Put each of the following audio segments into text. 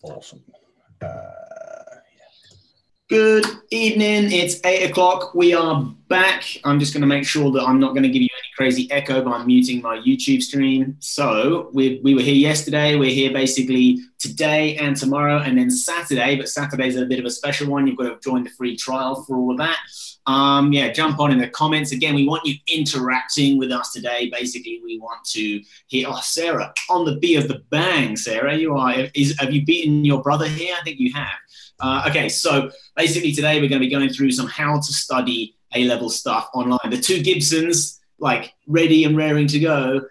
Awesome. Good evening. It's 8 o'clock. We are back. I'm just going to make sure that I'm not going to give you any crazy echo by muting my YouTube stream. So we were here yesterday. We're here basically today and tomorrow and then Saturday. But Saturday's a bit of a special one. You've got to join the free trial for all of that. Yeah, jump on in the comments. Again, we want you interacting with us today. Basically, we want to hear, oh, Sarah, on the B of the bang, Sarah, you are. Have you beaten your brother here? I think you have. Okay, so basically today we're going to be going through some how to study A-level stuff online. The two Gibsons, like ready and raring to go.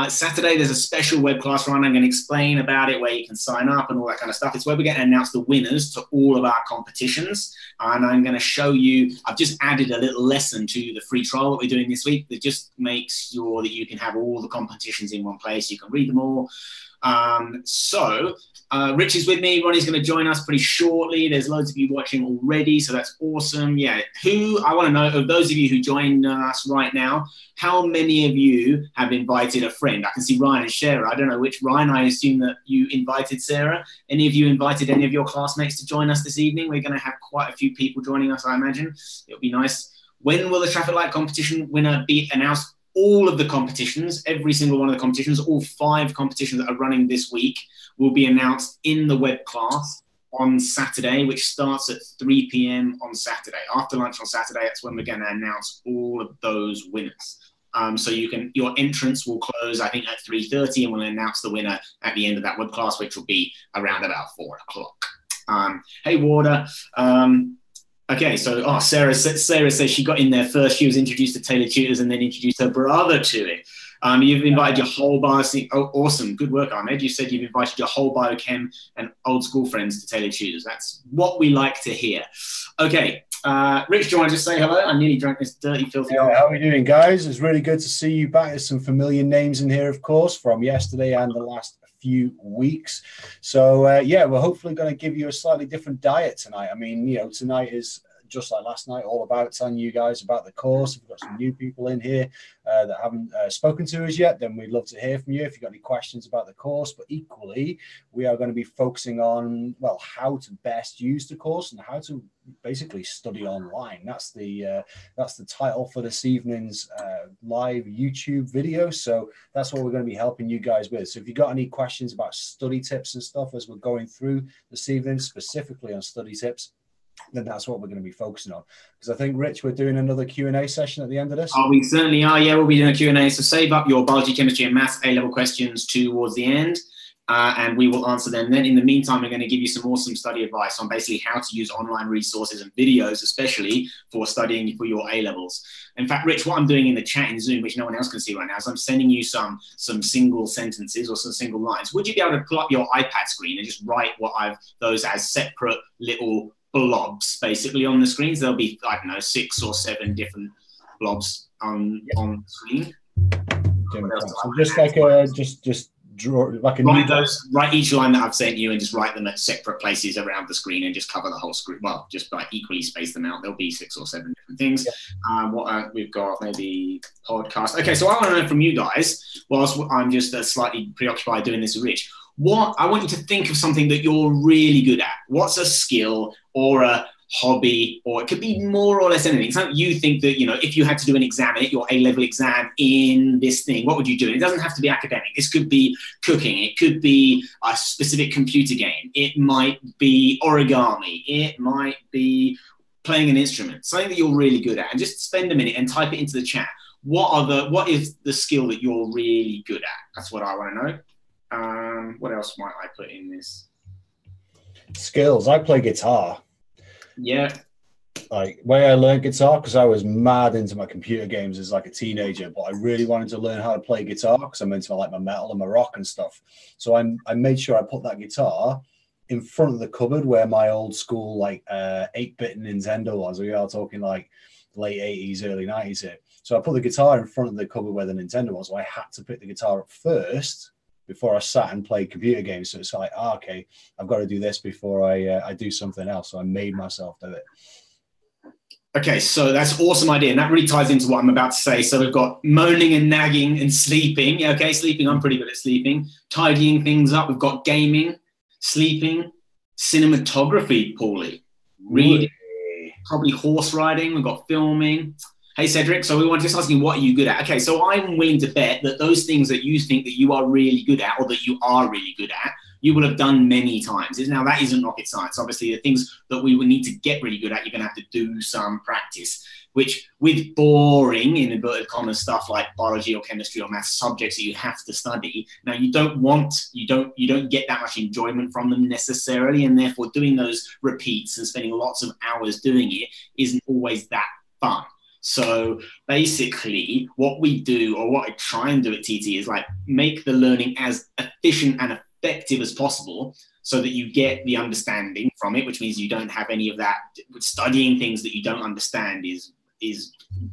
Saturday, there's a special web class run. I'm going to explain about it where you can sign up and all that kind of stuff. It's where we're going to announce the winners to all of our competitions. And I'm going to show you, I've just added a little lesson to the free trial that we're doing this week that just makes sure that you can have all the competitions in one place. You can read them all. Rich is with me. Ronnie's going to join us pretty shortly. There's loads of you watching already, so that's awesome. Yeah, I want to know, of those of you who join us right now, how many of you have invited a friend? I can see Ryan and Sarah. I don't know which Ryan. I assume that you invited Sarah. Any of you invited any of your classmates to join us this evening? We're going to have quite a few people joining us, I imagine. It'll be nice. When will the traffic light competition winner be announced? All of the competitions, every single one of the competitions, all 5 competitions that are running this week will be announced in the web class on Saturday, which starts at 3 p.m. on Saturday. After lunch on Saturday, that's when we're going to announce all of those winners. So your entrance will close, I think, at 3:30, and we'll announce the winner at the end of that web class, which will be around about 4 o'clock. Hey, Warder. Okay, so Sarah says she got in there first. She was introduced to Taylor Tutors and then introduced her brother to it. You've invited your whole bio. Oh, awesome. Good work, Ahmed. You said you've invited your whole biochem and old school friends to Taylor Tutors. That's what we like to hear. Okay, Rich, do you want to just say hello? I nearly drank this dirty, filthy. How are we doing, guys? It's really good to see you back. There's some familiar names in here, of course, from yesterday and the last few weeks. So yeah, we're hopefully going to give you a slightly different diet tonight. I mean, tonight is just like last night, all about telling you guys about the course. If we've got some new people in here that haven't spoken to us yet, then we'd love to hear from you if you've got any questions about the course. But equally, we are going to be focusing on, well, how to best use the course and how to basically study online. That's the title for this evening's live YouTube video. So that's what we're going to be helping you guys with. So if you've got any questions about study tips and stuff as we're going through this evening, specifically on study tips, then that's what we're going to be focusing on. Because I think, Rich, we're doing another Q&A session at the end of this. Oh, we certainly are. Yeah, we'll be doing a Q&A. So save up your biology, chemistry, and maths A-level questions towards the end, and we will answer them. Then in the meantime, we're going to give you some awesome study advice on basically how to use online resources and videos, especially for studying for your A-levels. In fact, Rich, what I'm doing in the chat in Zoom, which no one else can see right now, is I'm sending you some single sentences or some single lines. Would you be able to pull up your iPad screen and just write those as separate little blobs basically on the screens? There'll be, I don't know, 6 or 7 different blobs on the screen. Just draw like a write each line that I've sent you and just write them at separate places around the screen and just cover the whole screen. Well, just like equally space them out. There'll be 6 or 7 different things. Yeah. We've got maybe podcast. Okay, so I want to know from you guys, whilst I'm just slightly preoccupied doing this with Rich, I want you to think of something that you're really good at. What's a skill or a hobby, or it could be more or less anything. Something you think that, if you had to do an exam, your A-level exam in this thing, what would you do? It doesn't have to be academic. This could be cooking. It could be a specific computer game. It might be origami. It might be playing an instrument, something that you're really good at. And just spend a minute and type it into the chat. What is the skill that you're really good at? That's what I want to know. What else might I put in this? Skills. I play guitar. Yeah. Like, way I learned guitar, because I was mad into my computer games as like a teenager, but I really wanted to learn how to play guitar because I'm into like my metal and my rock and stuff. So I made sure I put that guitar in front of the cupboard where my old school like 8-bit Nintendo was. We are talking like late 80s, early 90s here. So I put the guitar in front of the cupboard where the Nintendo was. So I had to pick the guitar up first before I sat and played computer games. So it's like, okay, I've got to do this before I do something else. So I made myself do it. Okay, so that's an awesome idea. And that really ties into what I'm about to say. So we've got moaning and nagging and sleeping. Okay, sleeping, I'm pretty good at sleeping. Tidying things up. We've got gaming, sleeping, cinematography, Paulie, reading, probably horse riding. We've got filming. Hey, Cedric. So we want to just asking, what are you good at? Okay, so I'm willing to bet that those things that you think that you are really good at, or that you are really good at, you will have done many times. Now, that isn't rocket science. Obviously, the things that we would need to get really good at, you're going to have to do some practice, which with boring, in inverted commas, stuff like biology or chemistry or maths subjects that you have to study, now you don't get that much enjoyment from them necessarily, and therefore doing those repeats and spending lots of hours doing it isn't always that fun. So basically what we do, or what I try and do at TT, is like make the learning as efficient and effective as possible so that you get the understanding from it, which means you don't have any of that studying things that you don't understand is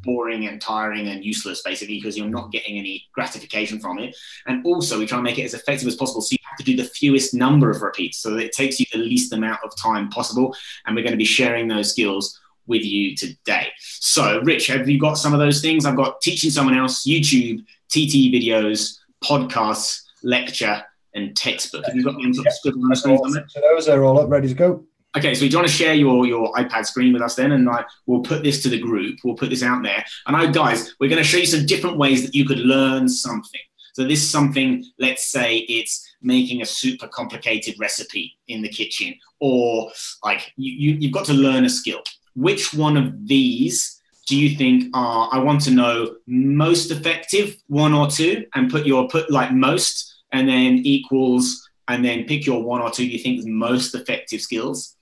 boring and tiring and useless, basically, because you're not getting any gratification from it. And also we try and make it as effective as possible, so you have to do the fewest number of repeats so that it takes you the least amount of time possible. And we're going to be sharing those skills with you today. So Rich, have you got some of those things? I've got teaching someone else, YouTube, TT videos, podcasts, lecture, and textbook. Have you got them sort of scribbled on the screen? So those are all up, ready to go. Okay, so do you want to share your iPad screen with us then? And we'll put this to the group. We'll put this out there. And guys, we're going to show you some different ways that you could learn something. So this is something, let's say it's making a super complicated recipe in the kitchen, or like you've got to learn a skill. Which one of these do you think are, I want to know, most effective, one or two, and put like most, and then equals, and then pick your one or two you think is most effective skills.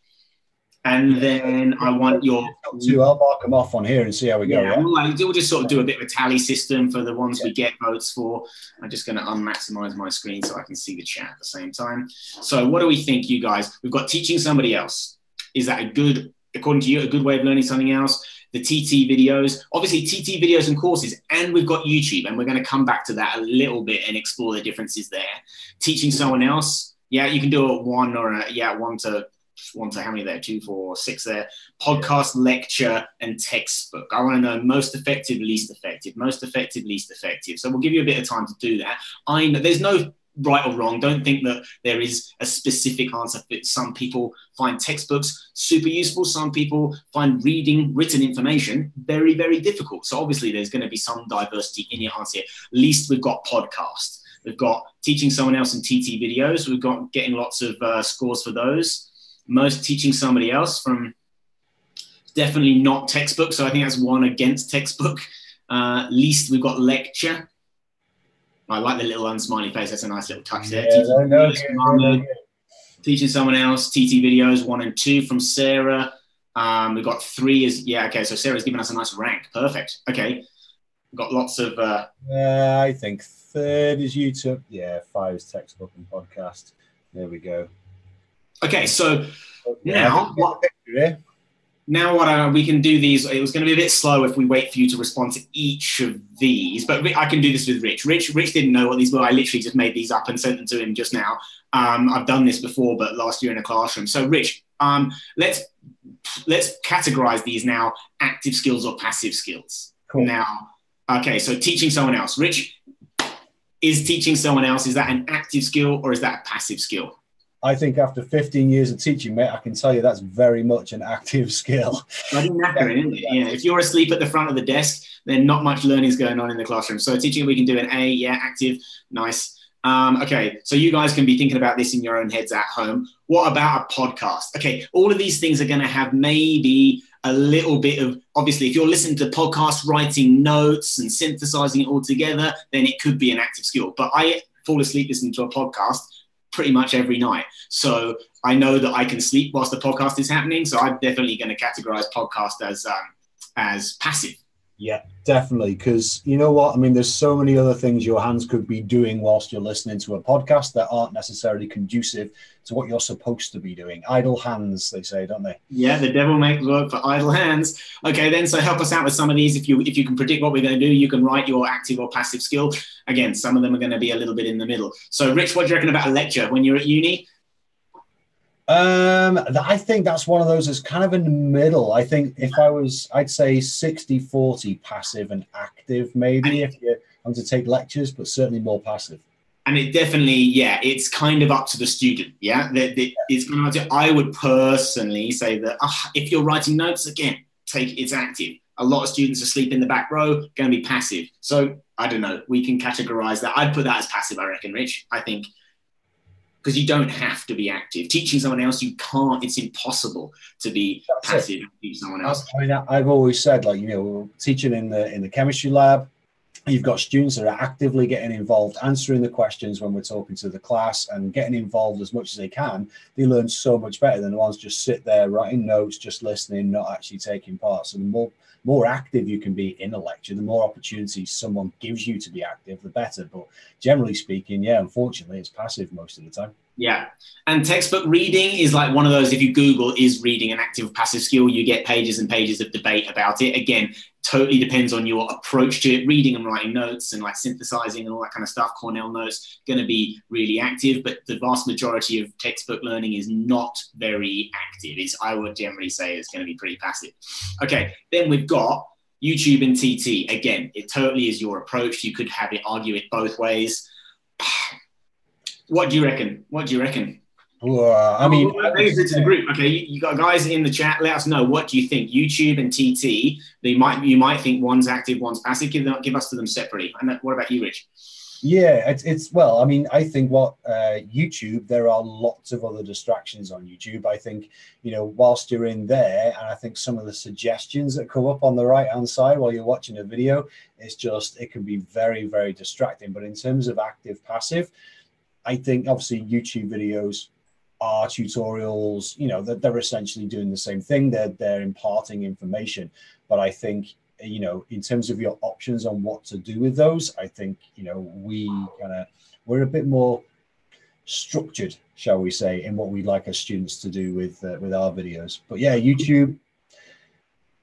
And then I want your two. I'll mark them off on here and see how we go. Yeah, we'll just sort of do a bit of a tally system for the ones we get votes for. I'm just going to unmaximize my screen so I can see the chat at the same time. So what do we think, you guys? We've got teaching somebody else. Is that according to you, a good way of learning something else? The TT videos, obviously TT videos and courses, and we've got YouTube, and we're going to come back to that a little bit and explore the differences there. Teaching someone else, yeah, you can do a one or one to how many there? 2, 4, 6 there. Podcast, lecture, and textbook. I want to know most effective, least effective, most effective, least effective. So we'll give you a bit of time to do that. I know there's no right or wrong. Don't think that there is a specific answer. Some people find textbooks super useful. Some people find reading written information very, very difficult. So obviously there's going to be some diversity in your answer. At least we've got podcasts. We've got teaching someone else in TT videos. We've got getting lots of scores for those. Most teaching somebody else from definitely not textbook. So I think that's one against textbook. Least we've got lecture. I like the little unsmiley face. That's a nice little touch there. Teaching someone else, TT videos, 1 and 2 from Sarah. We've got 3 is, okay. So Sarah's given us a nice rank. Perfect. Okay. We've got lots of. I think 3rd is YouTube. 5 is textbook and podcast. There we go. Okay. So now what we can do these, it was going to be a bit slow if we wait for you to respond to each of these, but I can do this with Rich. Rich didn't know what these were. I literally just made these up and sent them to him just now. I've done this before, but last year in a classroom. So Rich, let's categorize these now, active skills or passive skills. Cool. Now, okay, so teaching someone else. Rich, is teaching someone else, is that an active skill or is that a passive skill? I think after 15 years of teaching, mate, I can tell you that's very much an active skill. Isn't it? Yeah. If you're asleep at the front of the desk, then not much learning is going on in the classroom. So teaching, we can do an A, active, nice. Okay, so you guys can be thinking about this in your own heads at home. What about a podcast? Okay, all of these things are going to have maybe a little bit of, obviously, if you're listening to podcasts, writing notes and synthesizing it all together, then it could be an active skill. But I fall asleep listening to a podcast pretty much every night. So I know that I can sleep whilst the podcast is happening. So I'm definitely going to categorize podcast as passive. Yeah, definitely. Because you know what? I mean, there's so many other things your hands could be doing whilst you're listening to a podcast that aren't necessarily conducive to what you're supposed to be doing. Idle hands, they say, don't they? Yeah, the devil makes work for idle hands. Okay, then, so help us out with some of these. If you can predict what we're going to do, you can write your active or passive skill. Again, some of them are going to be a little bit in the middle. So, Rich, what do you reckon about a lecture when you're at uni? I think that's one of those that's kind of in the middle. I think I'd say 60-40 passive and active, maybe, if you want to take lectures, but certainly more passive. And it definitely, yeah, it's kind of up to the student. Yeah, it's kind of. I would personally say that if you're writing notes, again, it's active. A lot of students asleep in the back row, going to be passive. So I don't know. We can categorize that. I'd put that as passive, I reckon, Rich. I think because you don't have to be active. Teaching someone else, you can't. It's impossible to be passive and teach someone else. I mean, I've always said, like, you know, teaching in the chemistry lab, you've got students that are actively getting involved, answering the questions when we're talking to the class and getting involved as much as they can. They learn so much better than the ones just sit there writing notes, just listening, not actually taking part. So the more active you can be in a lecture, the more opportunities someone gives you to be active, the better. But generally speaking, yeah, unfortunately, it's passive most of the time. Yeah. And textbook reading is like one of those, if you Google, is reading an active or passive skill, you get pages and pages of debate about it. Again, totally depends on your approach to it. Reading and writing notes and like synthesizing and all that kind of stuff, Cornell notes, going to be really active, but the vast majority of textbook learning is not very active. I would generally say it's going to be pretty passive. Okay, then we've got YouTube and TT. Again, it totally is your approach. You could argue it both ways. What do you reckon? I mean, maybe to the group. Okay, you got guys in the chat. Let us know, what do you think? YouTube and TT. You might think one's active, one's passive. Give us to them separately. And what about you, Rich? Yeah, it's well, I mean, I think YouTube, there are lots of other distractions on YouTube. I think, you know, whilst you're in there, and I think some of the suggestions that come up on the right-hand side while you're watching a video, it can be very, very distracting. But in terms of active, passive, I think obviously YouTube videos are tutorials, you know, they're essentially doing the same thing. They're imparting information. But I think, you know, in terms of your options on what to do with those, I think, you know, we're a bit more structured, shall we say, in what we'd like our students to do with our videos. But yeah, YouTube,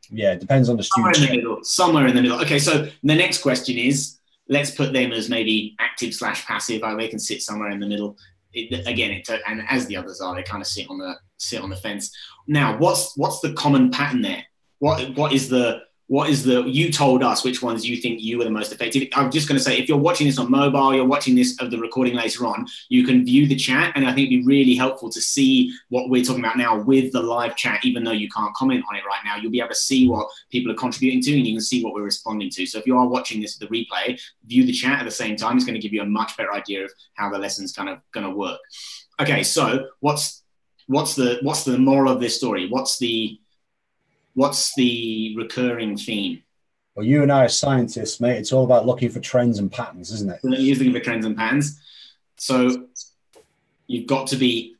yeah, it depends on the student. Somewhere in the middle. Okay, so the next question is, let's put them as maybe active / passive. They can sit somewhere in the middle. And as the others are, they kind of sit on the fence. Now, what's the common pattern there? What is the you told us which ones you think you were the most effective. I'm just going to say, if you're watching this on mobile, you're watching this of the recording later on, you can view the chat, and I think it'd be really helpful to see what we're talking about now with the live chat. Even though you can't comment on it right now, you'll be able to see what people are contributing to, and you can see what we're responding to. So if you are watching this the replay, view the chat at the same time. It's going to give you a much better idea of how the lesson's kind of going to work. Okay, so what's the moral of this story? What's the recurring theme? Well, you and I are scientists, mate. It's all about looking for trends and patterns, isn't it? Looking for trends and patterns. So you've got to be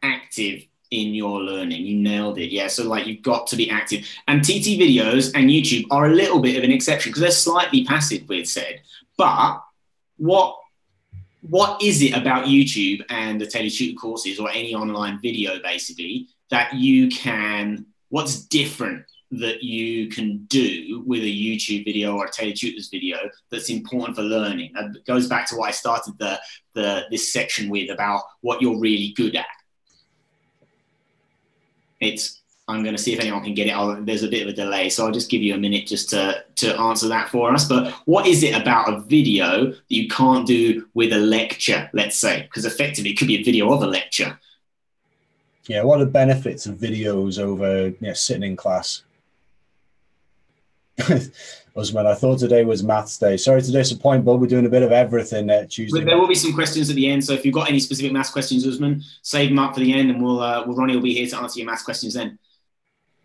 active in your learning. You nailed it. Yeah. So like, you've got to be active. And TT videos and YouTube are a little bit of an exception because they're slightly passive, we've said. But what is it about YouTube and the Tailored Tutor courses or any online video basically that what's different that you can do with a YouTube video or a Tailored Tutors video that's important for learning? That goes back to what I started this section with about what you're really good at. I'm going to see if anyone can get it. There's a bit of a delay, so I'll just give you a minute just to answer that for us. But what is it about a video that you can't do with a lecture, let's say? Because effectively it could be a video of a lecture. Yeah, what are the benefits of videos over sitting in class? Usman, I thought today was maths day. Sorry to disappoint, but we're doing a bit of everything Tuesday. There will be some questions at the end, so if you've got any specific maths questions, Usman, save them up for the end, and Ronnie will be here to answer your maths questions then.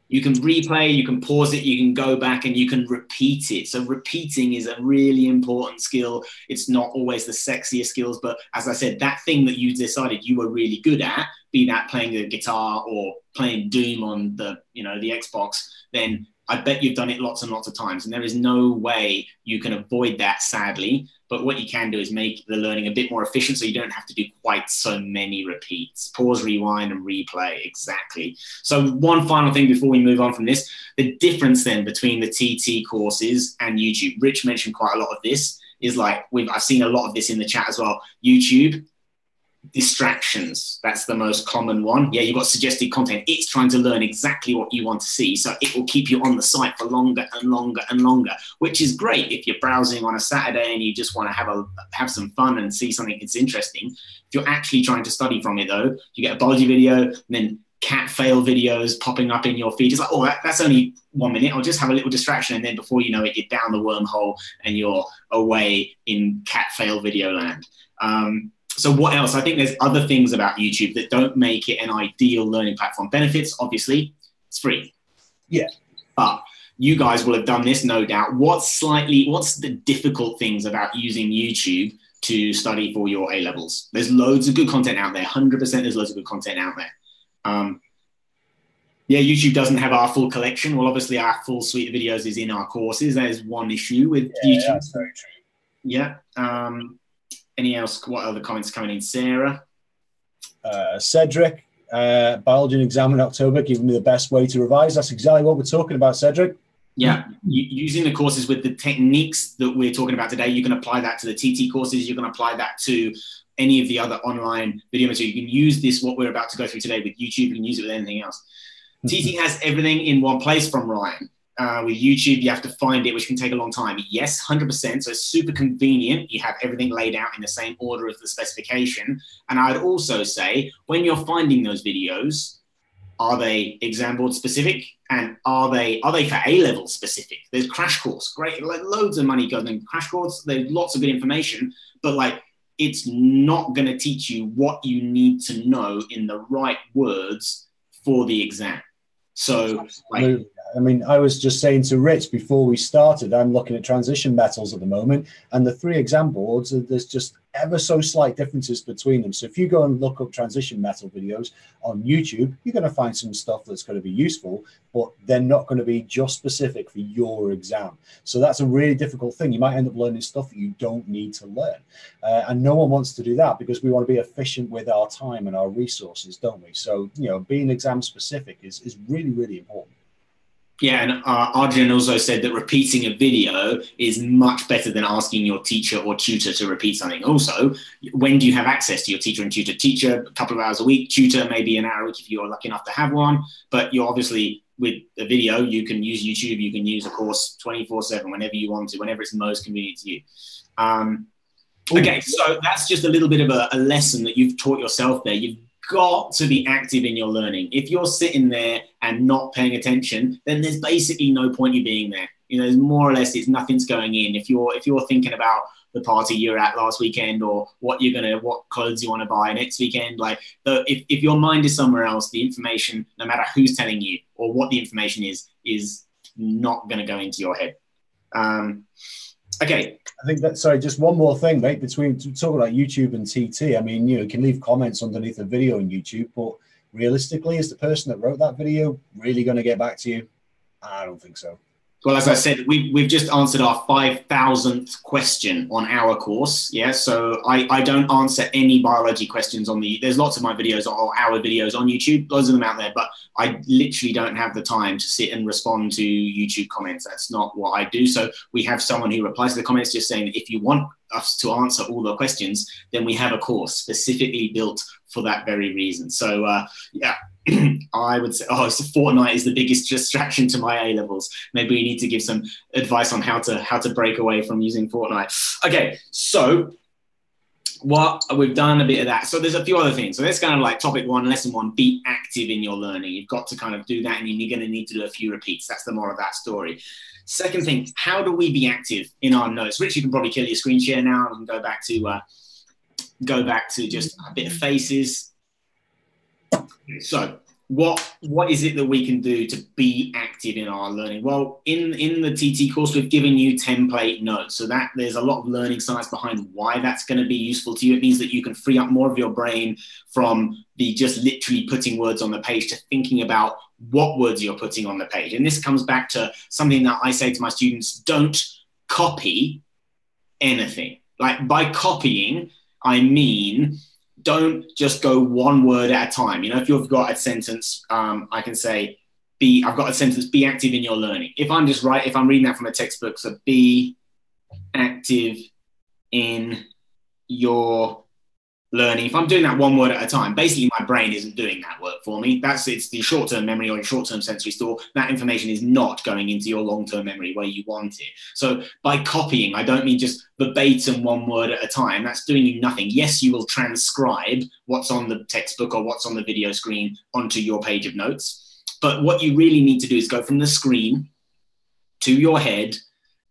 You can replay, you can pause it, you can go back, and you can repeat it. So repeating is a really important skill. It's not always the sexiest skills, but as I said, that thing that you decided you were really good at, be that playing the guitar or playing Doom on the Xbox, then I bet you've done it lots and lots of times. And there is no way you can avoid that, sadly. But what you can do is make the learning a bit more efficient so you don't have to do quite so many repeats. Pause, rewind, and replay. Exactly. So one final thing before we move on from this, the difference then between the TT courses and YouTube. Rich mentioned quite a lot of this. Is like, I've seen a lot of this in the chat as well. YouTube, Distractions. That's the most common one. Yeah, you've got suggested content. It's trying to learn exactly what you want to see. So it will keep you on the site for longer and longer and longer, which is great if you're browsing on a Saturday and you just want to have some fun and see something that's interesting. If you're actually trying to study from it, though, you get a biology video and then cat fail videos popping up in your feed. It's like, oh, that's only 1 minute. I'll just have a little distraction. And then before you know it, you're down the wormhole and you're away in cat fail video land. So what else? I think there's other things about YouTube that don't make it an ideal learning platform. Benefits, obviously, it's free. Yeah. But you guys will have done this, no doubt. What's the difficult things about using YouTube to study for your A-levels? There's loads of good content out there. 100% there's loads of good content out there. Yeah, YouTube doesn't have our full collection. Well, obviously, our full suite of videos is in our courses. There's one issue with YouTube. That's very true. Yeah. Any else? What other comments coming in? Sarah? Cedric, biology and exam in October, giving me the best way to revise. That's exactly what we're talking about, Cedric. Yeah, using the courses with the techniques that we're talking about today, you can apply that to the TT courses. You can apply that to any of the other online video material. You can use this, what we're about to go through today, with YouTube. You can use it with anything else. TT has everything in one place from Ryan. With YouTube, you have to find it, which can take a long time. Yes, 100%. So it's super convenient. You have everything laid out in the same order as the specification. And I'd also say, when you're finding those videos, are they exam board specific? And are they for A-level specific? There's crash course, great, like loads of money going in crash course. There's lots of good information, but like, it's not going to teach you what you need to know in the right words for the exam. So, like, I mean, I was just saying to Rich before we started, I'm looking at transition metals at the moment, and the 3 exam boards, there's just ever so slight differences between them. So if you go and look up transition metal videos on YouTube, you're going to find some stuff that's going to be useful, but they're not going to be just specific for your exam. So that's a really difficult thing. You might end up learning stuff that you don't need to learn. And no one wants to do that because we want to be efficient with our time and our resources, don't we? So, you know, being exam specific is really, really important. Yeah, and Arjun also said that repeating a video is much better than asking your teacher or tutor to repeat something. Also, when do you have access to your teacher and tutor? Teacher, a couple of hours a week. Tutor, maybe an hour a week if you're lucky enough to have one. But you're obviously, with a video, you can use YouTube. You can use a course 24/7 whenever you want to, whenever it's most convenient to you. Okay, so that's just a little bit of a lesson that you've taught yourself there. You've got to be active in your learning. If you're sitting there and not paying attention, then there's basically no point you being there. You know, there's more or less, it's nothing's going in. If you're thinking about the party you were at last weekend or what clothes you want to buy next weekend, like if your mind is somewhere else, the information, no matter who's telling you or what the information is not going to go into your head. Okay. I think that, sorry, just one more thing, mate, between talking about YouTube and TT. I mean, you can leave comments underneath the video on YouTube, but realistically, is the person that wrote that video really going to get back to you? I don't think so. Well, as I said, we've just answered our 5,000th question on our course. Yeah, so I don't answer any biology questions there's lots of my videos or our videos on YouTube, loads of them out there, but I literally don't have the time to sit and respond to YouTube comments. That's not what I do. So we have someone who replies to the comments just saying that if you want us to answer all the questions, then we have a course specifically built for that very reason. So yeah. I would say, Fortnite is the biggest distraction to my A-levels. Maybe we need to give some advice on how to break away from using Fortnite. Okay, so what we've done a bit of that. So there's a few other things. So that's kind of like topic 1, lesson 1, be active in your learning. You've got to kind of do that and you're going to need to do a few repeats. That's the moral of that story. Second thing, how do we be active in our notes? Rich, you can probably kill your screen share now and go back to just a bit of faces. So what is it that we can do to be active in our learning? Well, in the TT course, we've given you template notes. So that there's a lot of learning science behind why that's going to be useful to you. It means that you can free up more of your brain from the just literally putting words on the page to thinking about what words you're putting on the page. And this comes back to something that I say to my students: don't copy anything. Like, by copying, I mean, don't just go one word at a time. You know, if you've got a sentence, I can say, I've got a sentence, be active in your learning. If I'm reading that from a textbook, so be active in your learning, if I'm doing that one word at a time, basically my brain isn't doing that work for me. It's the short-term memory or your short-term sensory store. That information is not going into your long-term memory where you want it. So by copying, I don't mean just verbatim one word at a time. That's doing you nothing. Yes, you will transcribe what's on the textbook or what's on the video screen onto your page of notes. But what you really need to do is go from the screen to your head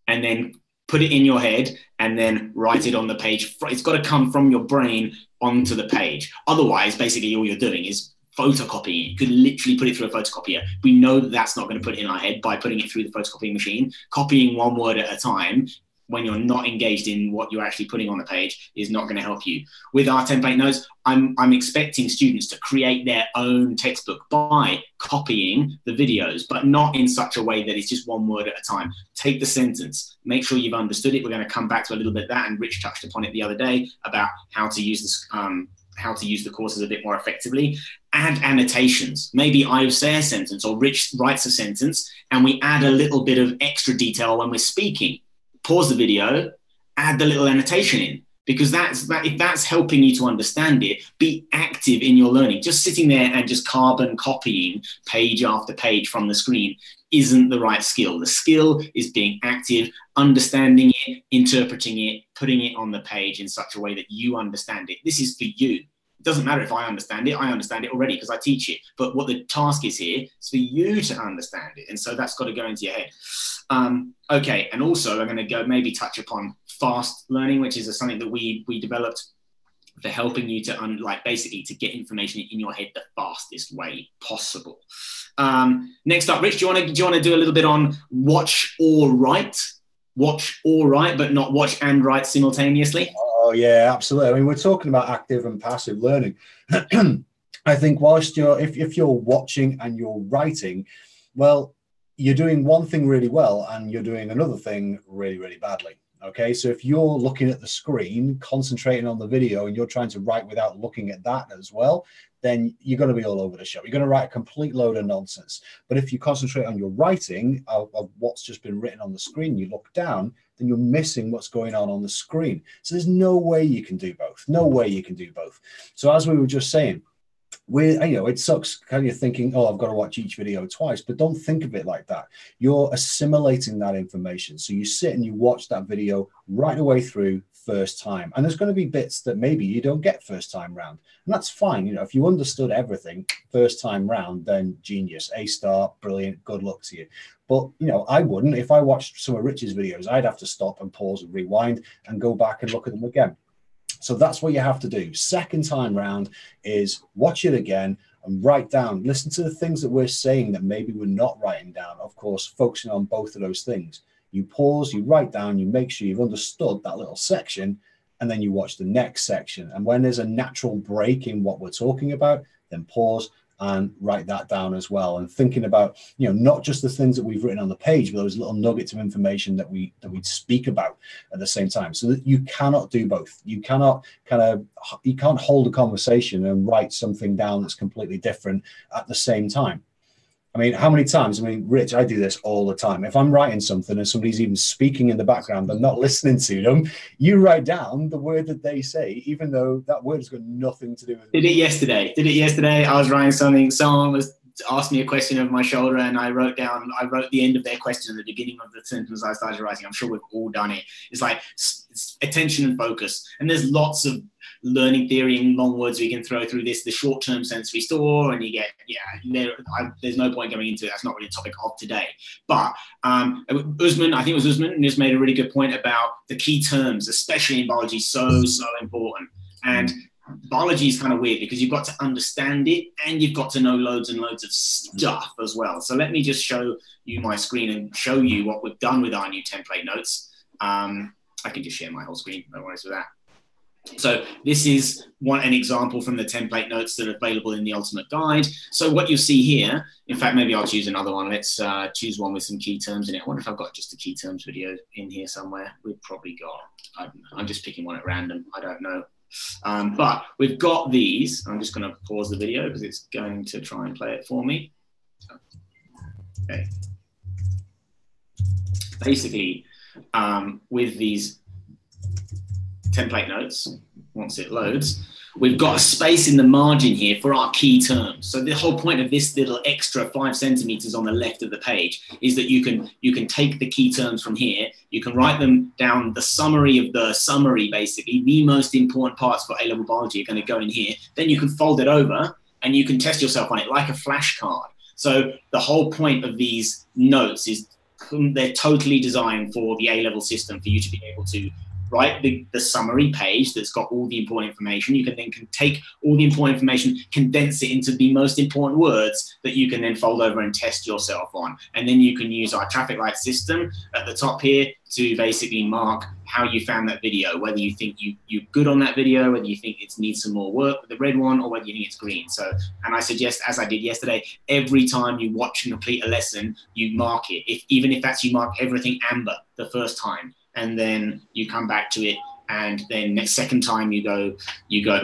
and then put it in your head and then write it on the page. It's got to come from your brain onto the page. Otherwise, basically all you're doing is photocopying it. You could literally put it through a photocopier. We know that that's not going to put it in our head by putting it through the photocopying machine. Copying one word at a time when you're not engaged in what you're actually putting on the page is not going to help you. With our template notes, I'm expecting students to create their own textbook by copying the videos, but not in such a way that it's just one word at a time. Take the sentence, make sure you've understood it. We're going to come back to a little bit of that, and Rich touched upon it the other day about how to use this, how to use the courses a bit more effectively. Add annotations. Maybe I say a sentence or Rich writes a sentence and we add a little bit of extra detail when we're speaking. Pause the video, add the little annotation in, because if that's helping you to understand it, be active in your learning. Just sitting there and just carbon copying page after page from the screen isn't the right skill. The skill is being active, understanding it, interpreting it, putting it on the page in such a way that you understand it. This is for you. It doesn't matter if I understand it already because I teach it. But what the task is here is for you to understand it. And so that's got to go into your head. Okay, and also I'm going to go maybe touch upon fast learning, which is something that we developed for helping you to basically to get information in your head the fastest way possible. Next up, Rich, do you want to do a little bit on watch or write? Watch or write, but not watch and write simultaneously? Oh yeah, absolutely. I mean, we're talking about active and passive learning. I think whilst if you're watching and you're writing, well, you're doing one thing really well and you're doing another thing really, really badly. Okay, so if you're looking at the screen, concentrating on the video, and you're trying to write without looking at that as well, then you're going to be all over the shop. You're going to write a complete load of nonsense. But if you concentrate on your writing of what's just been written on the screen, you look down, then you're missing what's going on the screen. So there's no way you can do both. No way you can do both. So as we were just saying, it sucks kind of thinking, oh, I've got to watch each video twice, but don't think of it like that. You're assimilating that information. So you sit and you watch that video right away through first time. And there's going to be bits that maybe you don't get first time round. And that's fine. If you understood everything first time round, then genius, A star, brilliant, good luck to you. But, I wouldn't. If I watched some of Rich's videos, I'd have to stop and pause and rewind and go back and look at them again. So that's what you have to do. Second time round is watch it again and write down, listen to the things that we're saying that maybe we're not writing down. Of course, focusing on both of those things. You pause, you write down, you make sure you've understood that little section, and then you watch the next section. And when there's a natural break in what we're talking about, then pause and write that down as well. And thinking about, not just the things that we've written on the page, but those little nuggets of information that we speak about at the same time. So that you cannot do both. You cannot you can't hold a conversation and write something down that's completely different at the same time. I mean, how many times? I mean, Rich, I do this all the time. If I'm writing something and somebody's even speaking in the background, I'm not listening to them. You write down the word that they say, even though that word has got nothing to do with it. Did it yesterday. I was writing something. Someone asked me a question over my shoulder, and I wrote the end of their question at the beginning of the sentence I started writing. I'm sure we've all done it. It's like it's attention and focus. And there's lots of learning theory and long words we can throw through this, the short-term sensory store, and you get, there's no point going into it. That's not really a topic of today. But Usman, I think it was Usman, just made a really good point about the key terms, especially in biology, so important. And biology is kind of weird because you've got to understand it and you've got to know loads and loads of stuff as well. So let me just show you my screen and show you what we've done with our new template notes. I can just share my whole screen, no worries with that. So this is an example from the template notes that are available in the Ultimate Guide. So what you'll see here, in fact, maybe I'll choose another one. Let's choose one with some key terms in it. I wonder if I've got just a key terms video in here somewhere. We've probably got, I don't know. I'm just picking one at random. I don't know. But we've got these. I'm just going to pause the video because it's going to try and play it for me. Okay. Basically, with these template notes, once it loads, we've got a space in the margin here for our key terms. So the whole point of this little extra 5 centimeters on the left of the page is that you can take the key terms from here, you can write them down, the summary of the summary, basically, the most important parts for A-level biology are going to go in here. Then you can fold it over and you can test yourself on it like a flashcard. So the whole point of these notes is they're totally designed for the A-level system, for you to be able to write the summary page that's got all the important information. You can then take all the important information, condense it into the most important words that you can then fold over and test yourself on. And then you can use our traffic light system at the top here to basically mark how you found that video, whether you think you're good on that video, whether you think it needs some more work with the red one, or whether you think it's green. So, and I suggest, as I did yesterday, every time you watch and complete a lesson, you mark it. Even if that's, you mark everything amber the first time, and then you come back to it, and then next second time you go,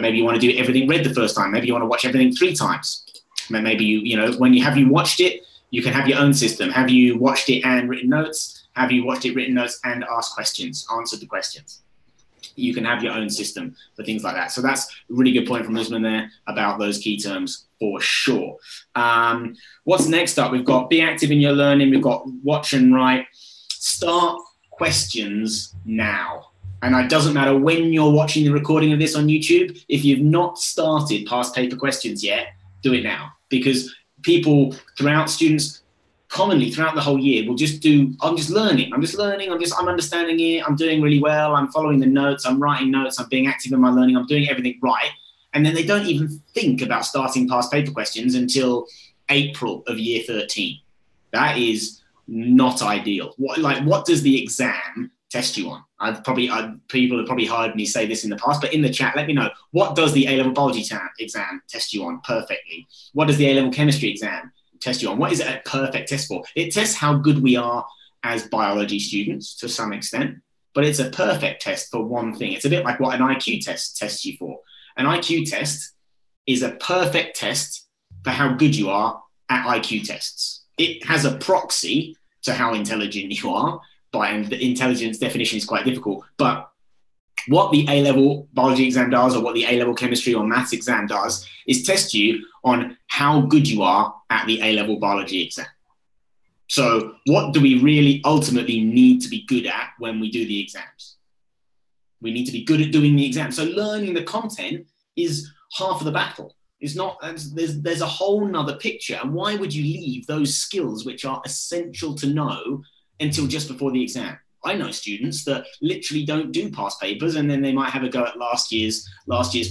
maybe you want to do everything red the first time. Maybe you want to watch everything 3 times. Maybe you know, when you watched it, you can have your own system. Have you watched it and written notes? Have you watched it, written notes, and asked questions, answered the questions? You can have your own system for things like that. So that's a really good point from Usman there about those key terms for sure. What's next up? We've got be active in your learning. We've got watch and write. Start questions now. And it doesn't matter when you're watching the recording of this on YouTube. If you've not started past paper questions yet, do it now, because people students commonly throughout the whole year will just do, I'm just learning, I'm understanding it, I'm doing really well, I'm following the notes, I'm writing notes, I'm being active in my learning, I'm doing everything right. And then they don't even think about starting past paper questions until April of year 13. That is not ideal. What does the exam test you on? People have probably heard me say this in the past, but in the chat, let me know, what does the A-level biology exam test you on perfectly? What does the A-level chemistry exam test you on? What is it a perfect test for? It tests how good we are as biology students to some extent, but it's a perfect test for one thing. It's a bit like what an IQ test tests you for. An IQ test is a perfect test for how good you are at IQ tests. It has a proxy to how intelligent you are, and the intelligence definition is quite difficult. But what the A-level biology exam does, or what the A-level chemistry or maths exam does, is test you on how good you are at the A-level biology exam. So what do we really ultimately need to be good at when we do the exams? We need to be good at doing the exam. So learning the content is half of the battle. It's not, there's a whole nother picture. And why would you leave those skills which are essential to know until just before the exam? I know students that literally don't do past papers, and then they might have a go at last year's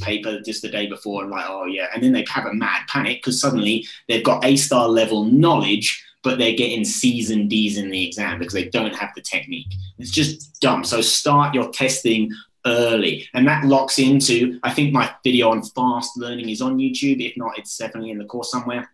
paper just the day before, and like, oh yeah, and then they have a mad panic because suddenly they've got A-star level knowledge, but they're getting C's and D's in the exam because they don't have the technique. It's just dumb. So start your testing early, and that locks into, I think my video on fast learning is on YouTube. If not, it's definitely in the course somewhere.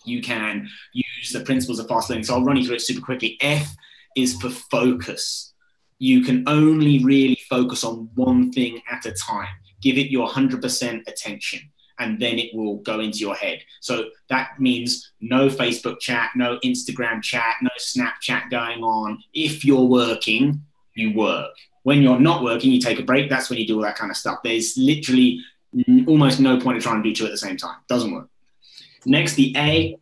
You can use the principles of fast learning. So I'll run you through it super quickly. F is for focus. You can only really focus on one thing at a time. Give it your 100% attention, and then it will go into your head. So that means no Facebook chat, no Instagram chat, no Snapchat going on. If you're working, you work. When you're not working, you take a break. That's when you do all that kind of stuff. There's literally almost no point of trying to do 2 at the same time. Doesn't work. Next, the A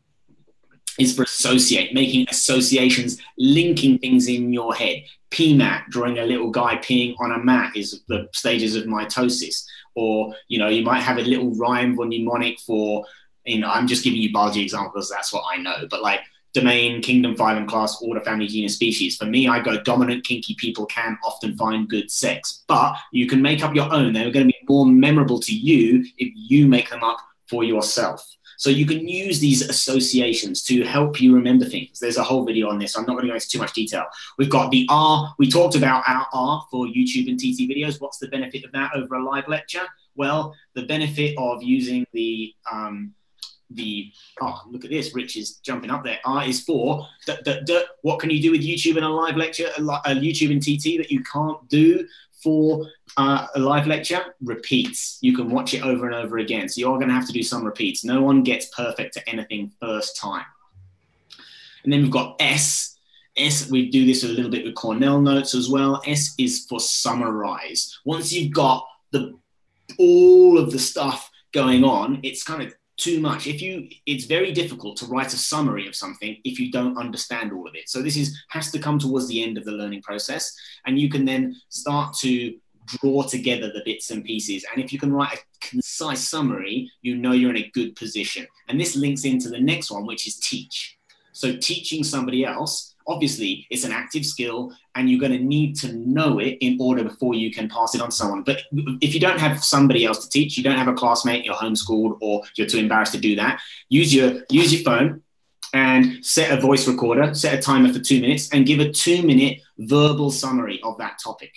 is for associate, making associations, linking things in your head. PMAT, drawing a little guy peeing on a mat, is the stages of mitosis. Or, you know, you might have a little rhyme or mnemonic for, you know, I'm just giving you biology examples, that's what I know. But like domain, kingdom, phylum, class, order, family, genus, species. For me, I go dominant, kinky people can often find good sex. But you can make up your own. They're going to be more memorable to you if you make them up for yourself. So you can use these associations to help you remember things. There's a whole video on this. So I'm not going to go into too much detail. We've got the R. We talked about our R for YouTube and TT videos. What's the benefit of that over a live lecture? Well, the benefit of using oh, look at this. Rich is jumping up there. R is for what can you do with YouTube and a live lecture, a YouTube and TT that you can't do for a live lecture? Repeats. You can watch it over and over again. So you're going to have to do some repeats. No one gets perfect at anything first time. And then we've got S. S, we do this a little bit with Cornell notes as well. S is for summarize. Once you've got the all of the stuff going on, it's kind of too much. It's very difficult to write a summary of something if you don't understand all of it. So this has to come towards the end of the learning process, and you can then start to draw together the bits and pieces. And if you can write a concise summary, you know you're in a good position. And this links into the next one, which is teach. So teaching somebody else, obviously it's an active skill, and you're going to need to know it in order before you can pass it on to someone. But if you don't have somebody else to teach, you don't have a classmate, you're homeschooled, or you're too embarrassed to do that, use your phone and set a voice recorder, set a timer for 2 minutes, and give a 2-minute verbal summary of that topic.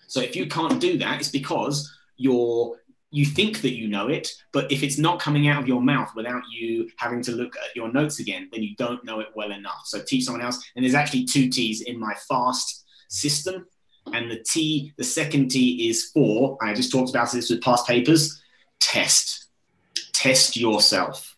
So if you can't do that, it's because you think that you know it, but if it's not coming out of your mouth without you having to look at your notes again, then you don't know it well enough. So teach someone else. And there's actually 2 T's in my FAST system. And the second T is for, I just talked about this with past papers, test. Test yourself.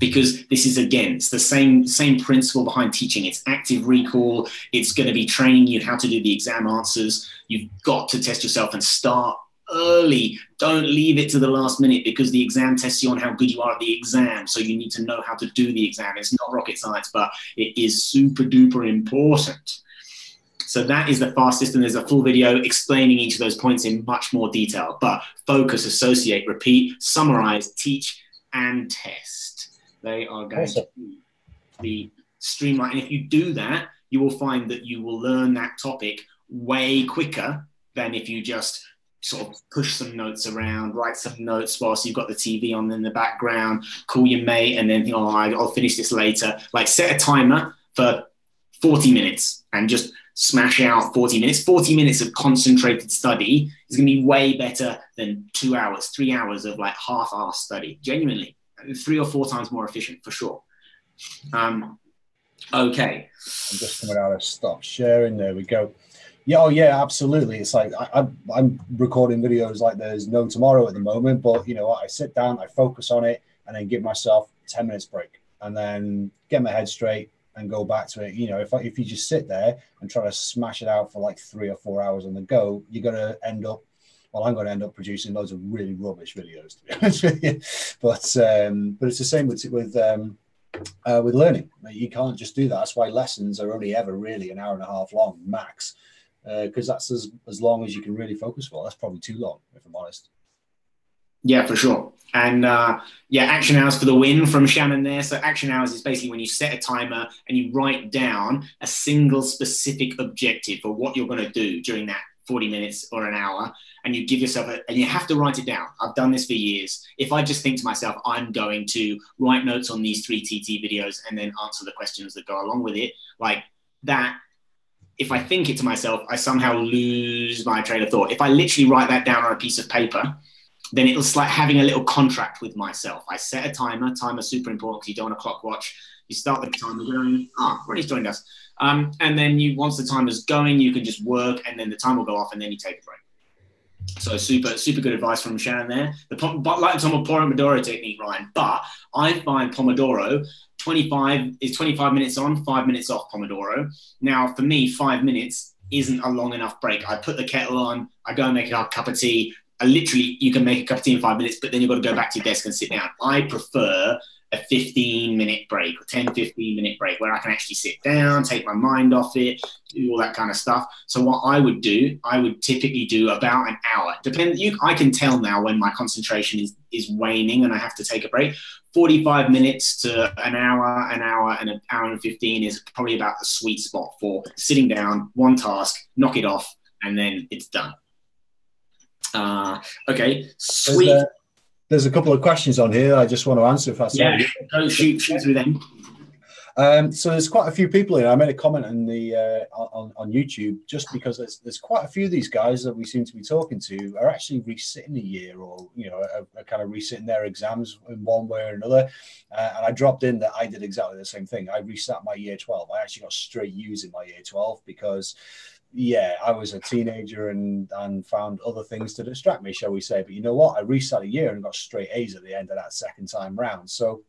Because this is, again, it's the same principle behind teaching. It's active recall. It's going to be training you how to do the exam answers. You've got to test yourself and start early. Don't leave it to the last minute, because the exam tests you on how good you are at the exam. So you need to know how to do the exam. It's not rocket science, but it is super duper important. So that is the FAST system. There's a full video explaining each of those points in much more detail. But focus, associate, repeat, summarize, teach, and test. They are going to be streamlined. And if you do that, you will find that you will learn that topic way quicker than if you just sort of push some notes around, write some notes whilst you've got the TV on in the background, call your mate, and then think, oh, I'll finish this later. Like, set a timer for 40 minutes and just smash out 40 minutes. 40 minutes of concentrated study is going to be way better than 2 hours, 3 hours of like half-assed study. Genuinely. 3 or 4 times more efficient, for sure. Okay. I'm just coming out of stop sharing. There we go. Yeah, oh yeah, absolutely. It's like I'm recording videos like there's no tomorrow at the moment, but you know what? I sit down, I focus on it, and then give myself 10 minutes break, and then get my head straight and go back to it. You know, if you just sit there and try to smash it out for like 3 or 4 hours on the go, you're going to end up, well, I'm going to end up producing loads of really rubbish videos, to be honest with you. But it's the same with learning. You can't just do that. That's why lessons are only ever really an hour and a half long max, because that's as long as you can really focus for. That's probably too long, if I'm honest. Yeah, for sure. And action hours for the win from Shannon there. So action hours is basically when you set a timer and you write down a single specific objective for what you're going to do during that 40 minutes or an hour, and you give yourself and you have to write it down. I've done this for years. If I just think to myself, I'm going to write notes on these 3 TT videos and then answer the questions that go along with it, like that, if I think it to myself, I somehow lose my train of thought. If I literally write that down on a piece of paper, then it's like having a little contract with myself. I set a timer. Timer's super important because you don't want a clock watch. You start the timer going, Ronnie's joined us. And then once the timer's going, you can just work, and then the time will go off, and then you take a break. So super good advice from Shannon there. But like some Pomodoro technique, Ryan. But I find Pomodoro 25 minutes on, 5 minutes off Pomodoro. Now, for me, 5 minutes isn't a long enough break. I put the kettle on, I go and make a cup of tea. You can make a cup of tea in 5 minutes, but then you've got to go back to your desk and sit down. I prefer a 15-minute break, or 10, 15-minute break, where I can actually sit down, take my mind off it, do all that kind of stuff. So what I would do, I would typically do about an hour. I can tell now when my concentration is waning and I have to take a break. 45 minutes to an hour and an hour and 15 is probably about the sweet spot for sitting down, one task, knock it off, and then it's done. Okay, sweet. There's a couple of questions on here I just want to answer, if that's right. Go shoot through them. So there's quite a few people here. I made a comment on the on YouTube, just because there's quite a few of these guys that we seem to be talking to are actually resitting a year, or are kind of resitting their exams in one way or another. And I dropped in that I did exactly the same thing. I resat my year 12. I actually got straight U's in my year 12 because, yeah, I was a teenager and found other things to distract me, shall we say. But you know what? I resat a year and got straight A's at the end of that second time round. So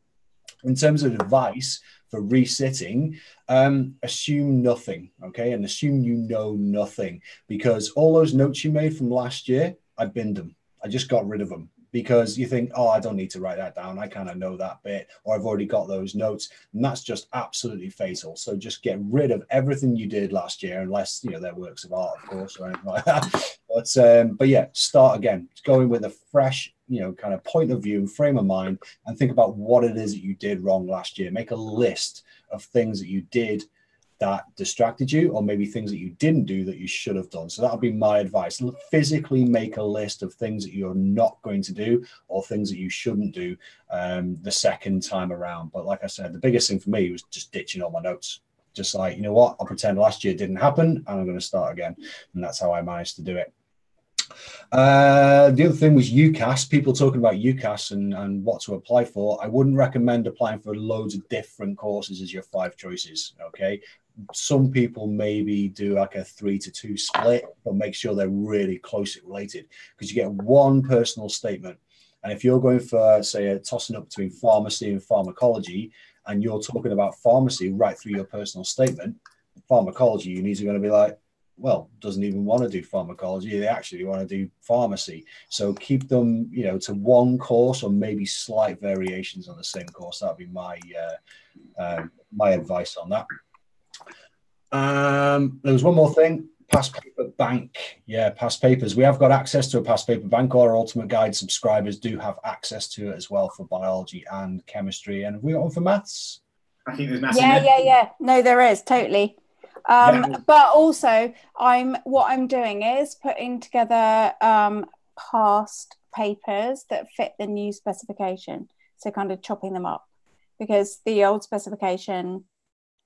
in terms of advice for resitting, assume nothing, okay? And assume you know nothing, because all those notes you made from last year I binned them. I just got rid of them, because you think, oh, I don't need to write that down. I kind of know that bit, or I've already got those notes. And that's just absolutely fatal. So just get rid of everything you did last year, unless, you know, they're works of art, of course, or anything like that. But yeah, start again. Go in with a fresh, you know, kind of point of view and frame of mind, and think about what it is that you did wrong last year. Make a list of things that you did that distracted you, or maybe things that you didn't do that you should have done. So that'll be my advice. Physically make a list of things that you're not going to do, or things that you shouldn't do the second time around. But like I said, the biggest thing for me was just ditching all my notes. Just like, you know what, I'll pretend last year didn't happen, and I'm going to start again. And that's how I managed to do it. The other thing was UCAS. People talking about UCAS and what to apply for. I wouldn't recommend applying for loads of different courses as your 5 choices. Okay, some people maybe do like a 3-to-2 split, but make sure they're really closely related, because you get one personal statement. And if you're going for, say, a tossing up between pharmacy and pharmacology, and you're talking about pharmacy right through your personal statement, pharmacology unis are going to be like, well, doesn't even want to do pharmacology. They actually want to do pharmacy. So keep them, you know, to one course, or maybe slight variations on the same course. That'd be my my advice on that. There was one more thing. Past paper bank. Yeah, past papers. We have got access to a past paper bank. All our Ultimate Guide subscribers do have access to it as well, for biology and chemistry. And have we got one for maths? I think there's maths. Yeah. No, there is, totally. But also, what I'm doing is putting together past papers that fit the new specification. So kind of chopping them up, because the old specification,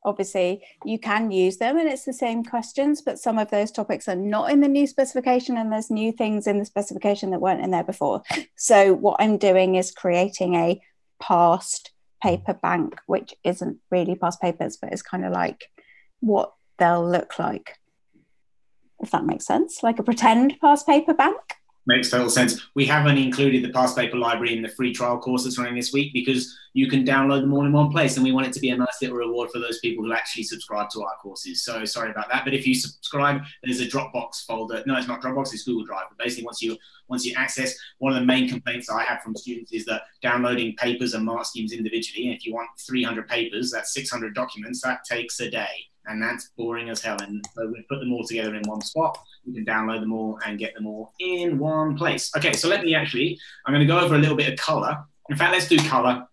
obviously you can use them and it's the same questions, but some of those topics are not in the new specification, and there's new things in the specification that weren't in there before. So what I'm doing is creating a past paper bank, which isn't really past papers, but it's kind of like what they'll look like, if that makes sense, like a pretend past paper bank. Makes total sense. We haven't included the past paper library in the free trial course that's running this week, because you can download them all in one place, and we want it to be a nice little reward for those people who actually subscribe to our courses. So sorry about that, but if you subscribe, there's a Dropbox folder. No, it's not Dropbox, it's Google Drive. But basically, once you access, one of the main complaints I have from students is that downloading papers and mark schemes individually, and if you want 300 papers, that's 600 documents, that takes a day. And that's boring as hell. And so we put them all together in one spot. You can download them all and get them all in one place. Okay, so I'm going to go over a little bit of color. In fact, let's do color.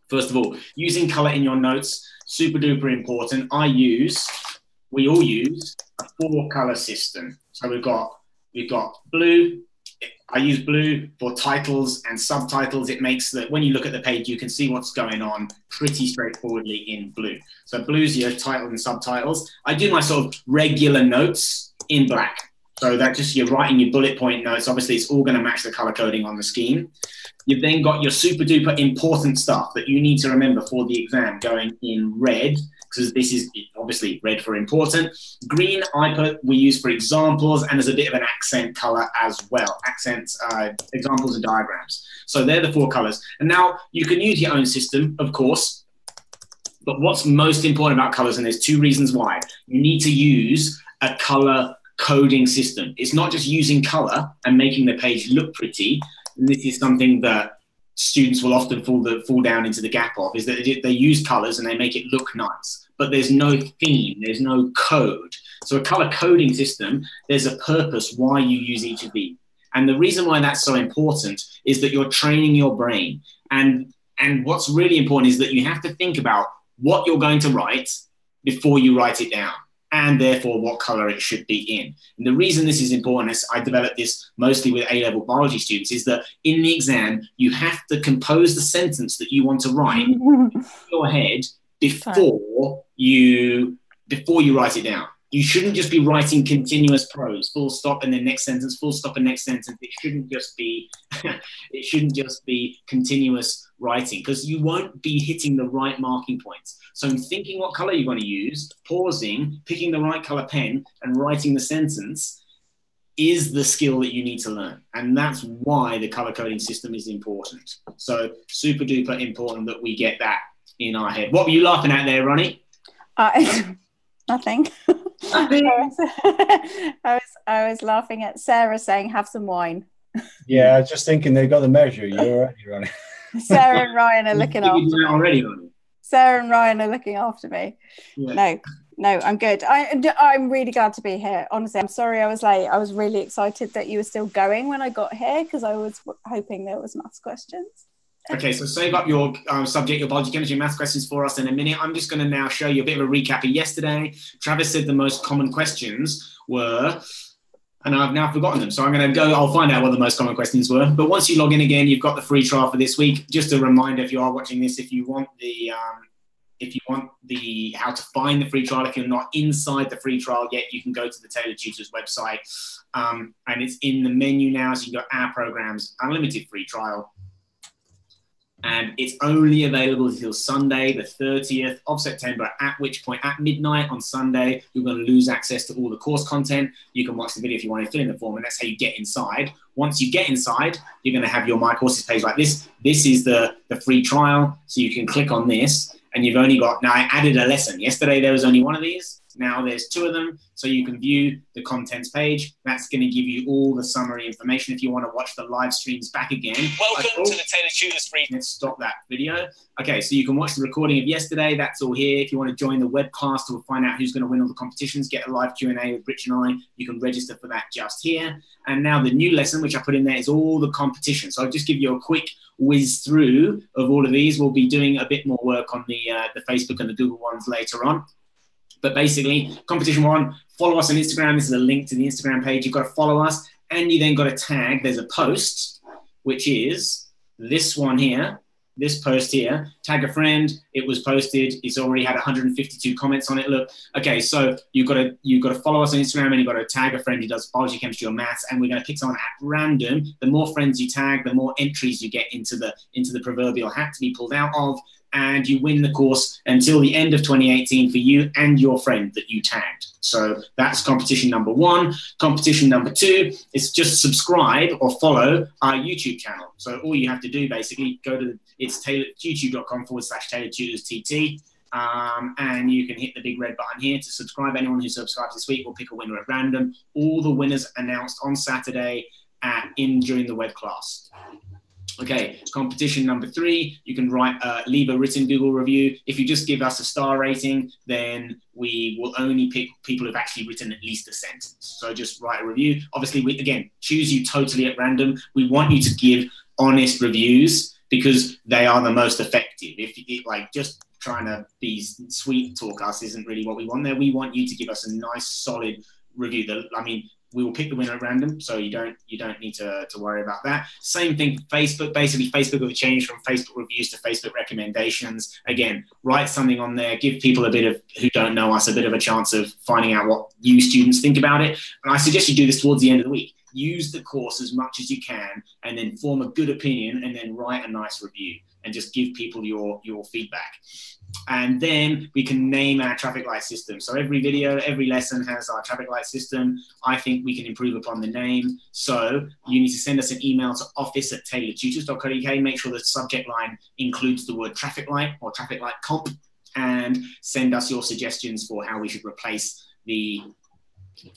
First of all, using color in your notes, super duper important. We all use a 4-color system. So we've got blue. I use blue for titles and subtitles. It makes that when you look at the page, you can see what's going on pretty straightforwardly in blue. So blue's your title and subtitles. I do my sort of regular notes in black. So that just, you're writing your bullet point notes. Obviously, it's all going to match the color coding on the scheme. You've then got your super duper important stuff that you need to remember for the exam going in red, because this is obviously red for important. Green, we use for examples, and there's a bit of an accent color as well. Accents, examples and diagrams. So they're the 4 colors. And now you can use your own system, of course, but what's most important about colors, and there's 2 reasons why, you need to use a color coding system. It's not just using color and making the page look pretty. And this is something that students will often fall down into the gap of, is that they use colors and they make it look nice, but there's no theme, there's no code. So a color coding system, there's a purpose why you use each of these. And the reason why that's so important is that you're training your brain. And what's really important is that you have to think about what you're going to write before you write it down, and therefore what color it should be in. And the reason this is important, as I developed this mostly with A-level biology students, is that in the exam, you have to compose the sentence that you want to write in your head before you write it down. You shouldn't just be writing continuous prose, full stop and then next sentence, full stop and next sentence. It shouldn't just be, continuous writing, because you won't be hitting the right marking points. So in thinking what color you're going to use, pausing, picking the right color pen and writing the sentence is the skill that you need to learn. And that's why the color coding system is important. So super duper important that we get that in our head. What were you laughing at there, Ronnie? Nothing. I was laughing at Sarah saying, have some wine. Yeah, just thinking they've got the measure. You're already running. Sarah and Ryan are looking after me. Already. Sarah and Ryan are looking after me. Yeah. No, I'm good. I'm really glad to be here. Honestly, I'm sorry I was late. I was really excited that you were still going when I got here because I was hoping there was maths questions. Okay, so save up your subject, your biology, chemistry, maths questions for us in a minute. I'm just going to now show you a bit of a recap of yesterday. Travis said the most common questions were, and I've now forgotten them. So I'm going to go, I'll find out what the most common questions were. But once you log in again, you've got the free trial for this week. Just a reminder, if you are watching this, if you want the how to find the free trial, if you're not inside the free trial yet, you can go to the Tailored Tutors website. And it's in the menu now. So you've got our programs, unlimited free trial. And it's only available until Sunday, the 30th of September, at which point, at midnight on Sunday, you're going to lose access to all the course content. You can watch the video if you want to fill in the form, and that's how you get inside. Once you get inside, you're going to have your My Courses page like this. This is the free trial, so you can click on this, and you've only got, now I added a lesson. Yesterday, there was only one of these. Now there's two of them, so you can view the contents page. That's going to give you all the summary information if you want to watch the live streams back again. Welcome to the Tailored Tutors free. Let's stop that video. Okay, so you can watch the recording of yesterday. That's all here. If you want to join the web class to find out who's going to win all the competitions, get a live Q&A with Rich and I, you can register for that just here. And now the new lesson, which I put in there, is all the competitions. So I'll just give you a quick whiz through of all of these. We'll be doing a bit more work on the Facebook and the Google ones later on. But basically, competition one, follow us on Instagram. This is a link to the Instagram page. You've got to follow us, and you then got to tag. There's a post, which is this one here, this post here. Tag a friend. It was posted. It's already had 152 comments on it. Look, okay, so you've got to follow us on Instagram, and you've got to tag a friend who does biology, chemistry, or maths, and we're going to pick someone at random. The more friends you tag, the more entries you get into the proverbial hat to be pulled out of. And you win the course until the end of 2018 for you and your friend that you tagged. So that's competition number one. Competition number two is just subscribe or follow our YouTube channel. So all you have to do, basically, go to it's youtube.com/tailoredtutorstt. And you can hit the big red button here to subscribe. Anyone who subscribes this week, we'll pick a winner at random. All the winners announced on Saturday during the web class. Okay, competition number three, you can leave a written Google review. If you just give us a star rating, then we will only pick people who've actually written at least a sentence. So just write a review. Obviously, we, again, choose you totally at random. We want you to give honest reviews because they are the most effective. If you, like, just trying to be sweet talk us isn't really what we want there. We want you to give us a nice, solid review. We will pick the winner at random, so you don't need to worry about that. Same thing for Facebook. Basically, Facebook will change from Facebook reviews to Facebook recommendations. Again, write something on there. Give people who don't know us a bit of a chance of finding out what you students think about it. And I suggest you do this towards the end of the week. Use the course as much as you can, and then form a good opinion, and then write a nice review, and just give people your feedback. And then we can name our traffic light system. So every video, every lesson has our traffic light system. I think we can improve upon the name. So you need to send us an email to office@tailoredtutors.co.uk. Make sure the subject line includes the word traffic light or traffic light comp, and send us your suggestions for how we should replace the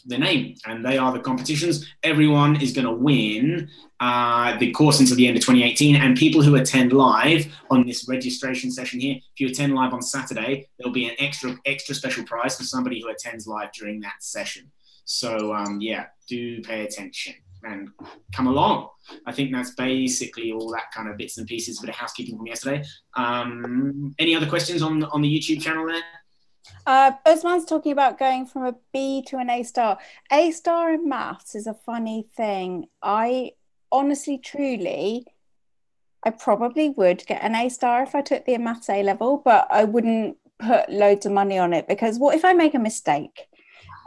name. And they are the competitions. Everyone is going to win the course until the end of 2018, and people who attend live on this registration session here, if you attend live on Saturday, there'll be an extra special prize for somebody who attends live during that session. So yeah, do pay attention and come along. I think that's basically all that kind of bits and pieces, a bit of housekeeping from yesterday. Any other questions on the YouTube channel there? Usman's talking about going from a B to an A star. A star in maths is a funny thing. I honestly, truly, I probably would get an A star if I took the maths A level, but I wouldn't put loads of money on it, because what if I make a mistake?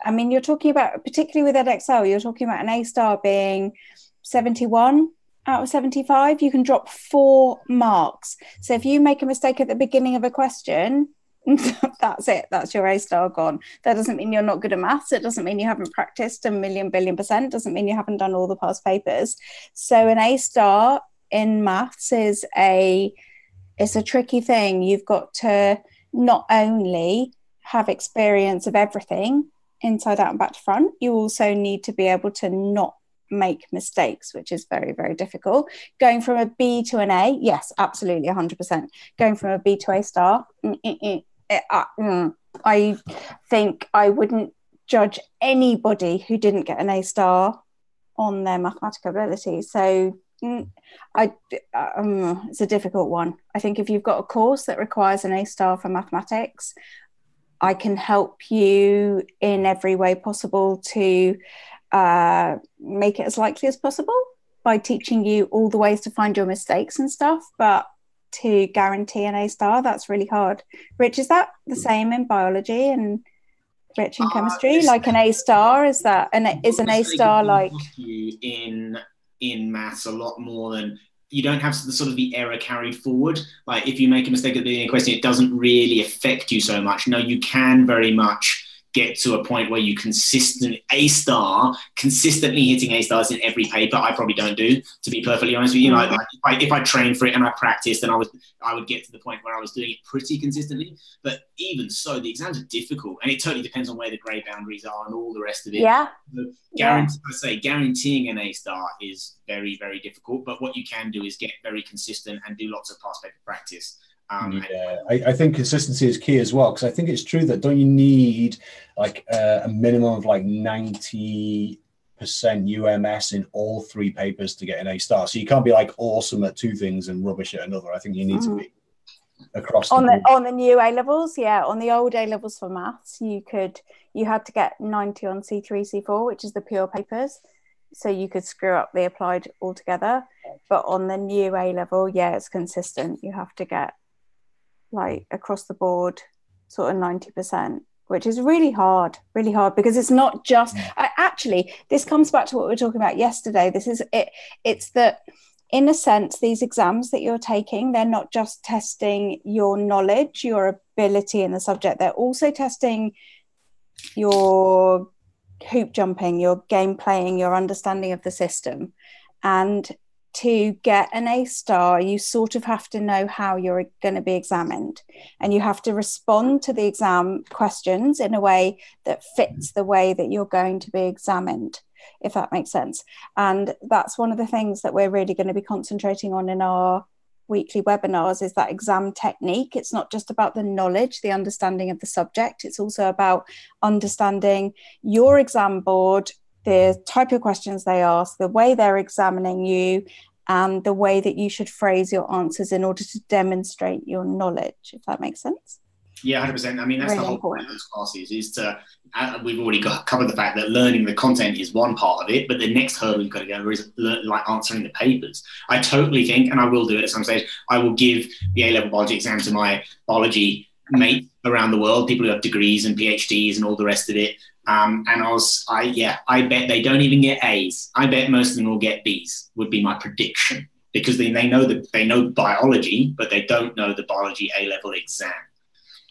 I mean, you're talking about, particularly with Edexcel, you're talking about an A star being 71 out of 75. You can drop 4 marks. So if you make a mistake at the beginning of a question, that's it. That's your A star gone. That doesn't mean you're not good at maths. It doesn't mean you haven't practiced a million billion %. It doesn't mean you haven't done all the past papers. So an A star in maths is a tricky thing. You've got to not only have experience of everything inside out and back to front, you also need to be able to not make mistakes, which is very, very difficult. Going from a B to an A, yes, absolutely, 100%. Going from a B to A star, I think I wouldn't judge anybody who didn't get an A star on their mathematical ability. So it's a difficult one. I think if you've got a course that requires an A star for mathematics, I can help you in every way possible to make it as likely as possible by teaching you all the ways to find your mistakes and stuff. But to guarantee an A star, that's really hard. Rich, is that the same in biology and Rich in chemistry? Like an A star, is an A star like you in maths a lot more than you don't have the sort of the error carried forward. Like if you make a mistake at the beginning of a question, it doesn't really affect you so much. No, you can very much get to a point where you consistently hitting A stars in every paper. I probably don't do, to be perfectly honest with you. Like if I trained for it and I practiced, then I would get to the point where I was doing it pretty consistently. But even so, the exams are difficult, and it totally depends on where the grade boundaries are and all the rest of it. Yeah. Guaranteeing an A star is very, very difficult. But what you can do is get very consistent and do lots of past paper practice. I think consistency is key as well, because I think it's true that don't you need like a minimum of like 90% UMS in all 3 papers to get an A star? So you can't be like awesome at 2 things and rubbish at another. I think you need to be across on the new A levels. Yeah, on the old A levels for maths, you had to get 90 on C3, C4, which is the pure papers. So you could screw up the applied altogether. But on the new A level, yeah, it's consistent. You have to get like across the board sort of 90%, which is really hard because it's not just actually, this comes back to what we were talking about yesterday. It's that in a sense, these exams that you're taking, they're not just testing your knowledge, your ability in the subject, they're also testing your hoop jumping, your game playing, your understanding of the system. And to get an A star, you sort of have to know how you're going to be examined, and you have to respond to the exam questions in a way that fits the way that you're going to be examined, if that makes sense. And that's one of the things that we're really going to be concentrating on in our weekly webinars, is that exam technique. It's not just about the knowledge, the understanding of the subject. It's also about understanding your exam board, the type of questions they ask, the way they're examining you, and the way that you should phrase your answers in order to demonstrate your knowledge, if that makes sense. Yeah, 100%. I mean, that's really the whole point of those classes, is to, we've already covered the fact that learning the content is one part of it, but the next hurdle you've got to go over is answering the papers. I totally think, and I will do it at some stage, I will give the A-level biology exam to my biology mates around the world, people who have degrees and PhDs and all the rest of it. And I bet they don't even get A's. I bet most of them will get B's, would be my prediction, because they know biology, but they don't know the biology A-level exam.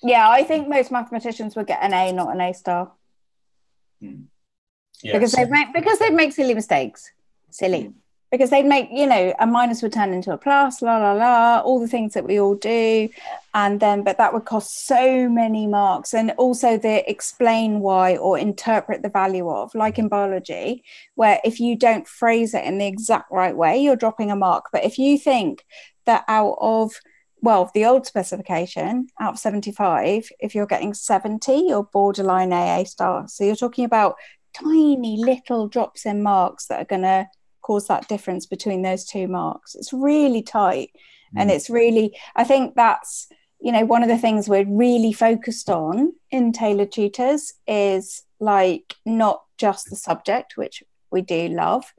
Yeah, I think most mathematicians would get an A, not an A star. Yes. Because they'd make silly mistakes. Because they'd make, a minus would turn into a plus, all the things that we all do. And then, but that would cost so many marks. And also the explain why or interpret the value of, like in biology, where if you don't phrase it in the exact right way, you're dropping a mark. But if you think that out of the old specification, out of 75, if you're getting 70, you're borderline AA star. So you're talking about tiny little drops in marks that are going to cause that difference between those 2 marks. It's really tight. And it's really, I think that's, one of the things we're really focused on in Tailored Tutors is like not just the subject, which we do love,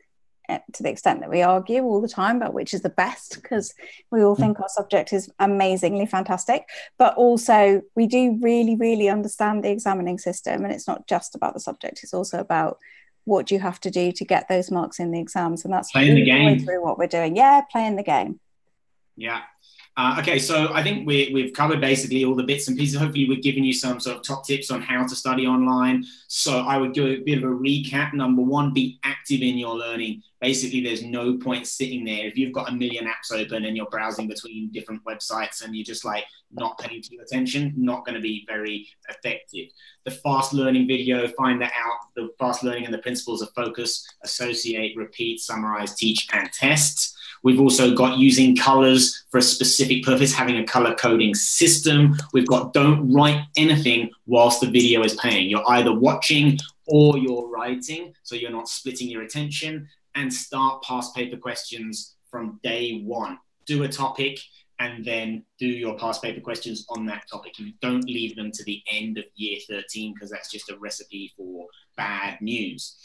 to the extent that we argue all the time about which is the best, because we all think our subject is amazingly fantastic, but also we do really, really understand the examining system, and it's not just about the subject, it's also about what do you have to do to get those marks in the exams, and that's playing the game through what we're doing. Yeah, playing the game. Yeah. Okay, so I think we've covered basically all the bits and pieces. Hopefully we've given you some sort of top tips on how to study online. So I would do a bit of a recap. Number 1, be active in your learning. basically there's no point sitting there. If you've got a million apps open and you're browsing between different websites and you're just like not paying too attention, not going to be very effective. The fast learning video, find that out, the fast learning and the principles of focus, associate, repeat, summarize, teach, and test. We've also got using colors for a specific purpose, having a color coding system. We've got don't write anything whilst the video is playing. You're either watching or you're writing, so you're not splitting your attention. And start past paper questions from day one. Do a topic and then do your past paper questions on that topic. You don't leave them to the end of year 13 because that's just a recipe for bad news.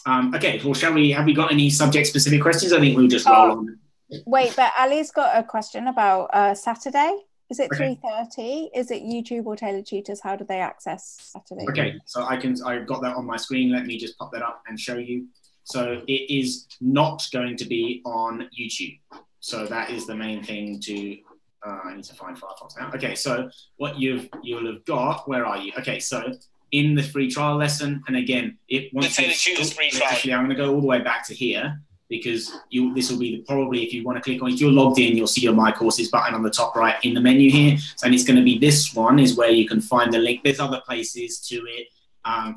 Okay, well, have we got any subject-specific questions? I think we'll just roll on. Wait, but Ali's got a question about Saturday. Is it 3:30? Is it YouTube or Tailored Tutors? How do they access Saturday? Okay, so I've got that on my screen. Let me just pop that up and show you. So it is not going to be on YouTube. So that is the main thing to, I need to find Firefox now. Okay, so what you'll have got, where are you? Okay, so in the free trial lesson, and again, actually, I'm going to go all the way back to here because this will be probably, if you want to click on, if you're logged in, you'll see your My Courses button on the top right in the menu here. And it's going to be this one is where you can find the link. There's other places to it